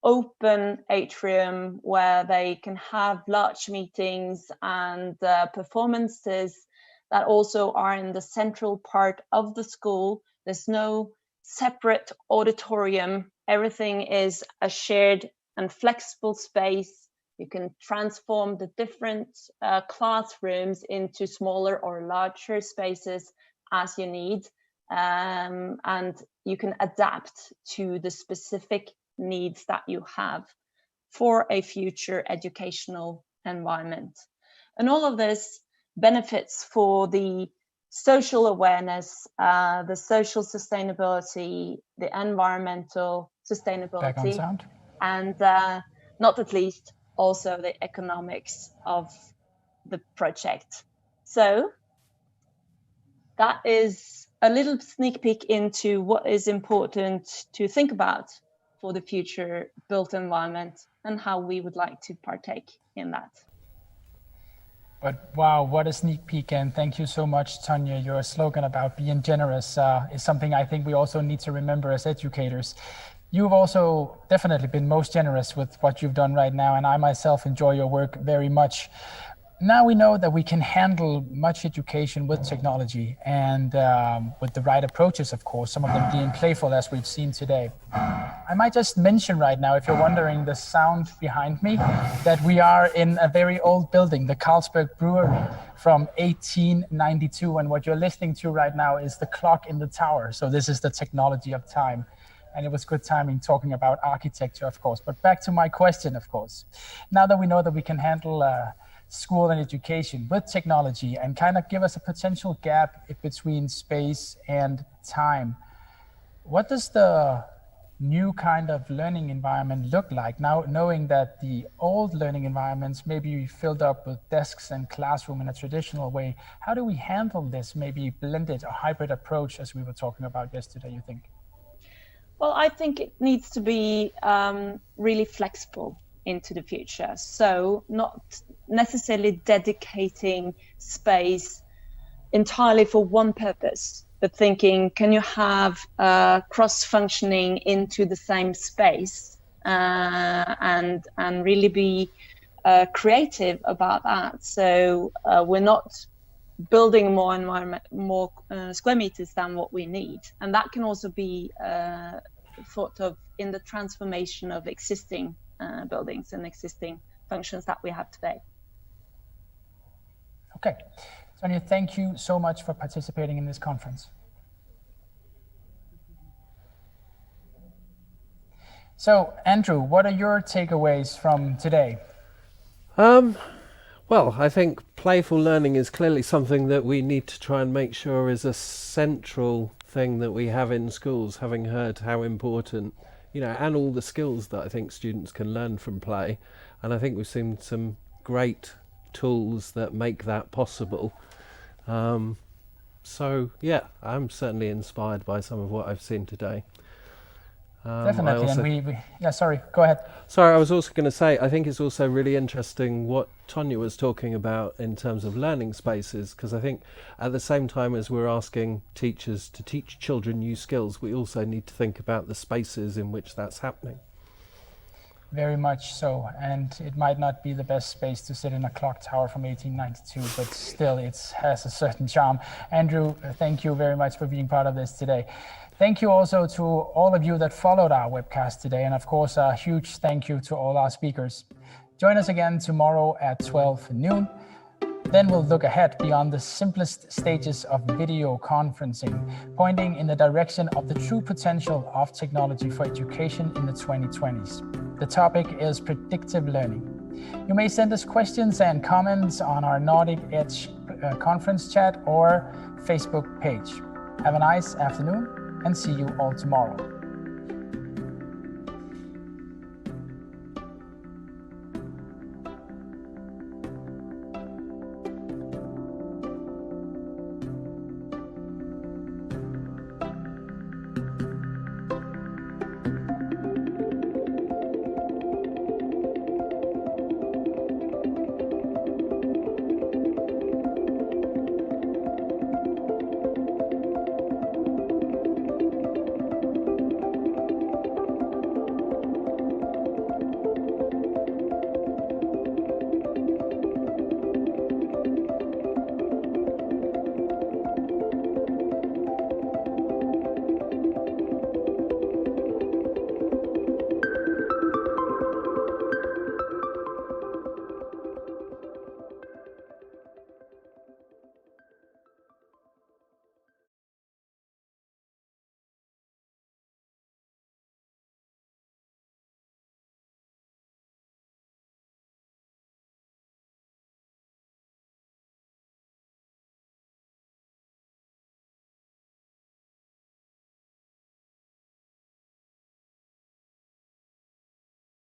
open atrium where they can have large meetings and performances that also are in the central part of the school. There's no separate auditorium. Everything is a shared and flexible space. You can transform the different classrooms into smaller or larger spaces as you need, and you can adapt to the specific needs that you have for a future educational environment. And all of this benefits for the social awareness, the social sustainability, the environmental sustainability, and not at least also the economics of the project. So that is a little sneak peek into what is important to think about for the future built environment and how we would like to partake in that. But wow, what a sneak peek, and thank you so much, Tanya. Your slogan about being generous is something I think we also need to remember as educators. You've also definitely been most generous with what you've done right now, and I myself enjoy your work very much. Now we know that we can handle much education with technology and with the right approaches, of course, some of them being playful as we've seen today. I might just mention right now, if you're wondering the sound behind me, that we are in a very old building, the Carlsberg Brewery from 1892. And what you're listening to right now is the clock in the tower. So this is the technology of time. And it was good timing talking about architecture, of course. But back to my question, of course. Now that we know that we can handle school and education with technology and kind of give us a potential gap between space and time, what does the new kind of learning environment look like now, knowing that the old learning environments may be filled up with desks and classroom in a traditional way? How do we handle this maybe blended or hybrid approach as we were talking about yesterday, you think? Well, I think it needs to be really flexible into the future. So not necessarily dedicating space entirely for one purpose, but thinking, can you have cross-functioning into the same space and really be creative about that. So we're not building more square meters than what we need. And that can also be thought of in the transformation of existing buildings and existing functions that we have today. Okay, Sonia, thank you so much for participating in this conference. So, Andrew, what are your takeaways from today? Well, I think playful learning is clearly something that we need to try and make sure is a central thing that we have in schools, having heard how important, and all the skills that I think students can learn from play. And I think we've seen some great tools that make that possible. So, yeah, I'm certainly inspired by some of what I've seen today. Definitely, and yeah, sorry, go ahead. Sorry, I was also going to say, I think it's also really interesting what Tonya was talking about in terms of learning spaces, because I think at the same time as we're asking teachers to teach children new skills, we also need to think about the spaces in which that's happening. Very much so, and it might not be the best space to sit in a clock tower from 1892, but still it has a certain charm. Andrew, thank you very much for being part of this today. Thank you also to all of you that followed our webcast today, and of course a huge thank you to all our speakers. Join us again tomorrow at 12 noon. Then we'll look ahead beyond the simplest stages of video conferencing, pointing in the direction of the true potential of technology for education in the 2020s. The topic is predictive learning. You may send us questions and comments on our Nordic Edge conference chat or Facebook page. Have a nice afternoon and see you all tomorrow.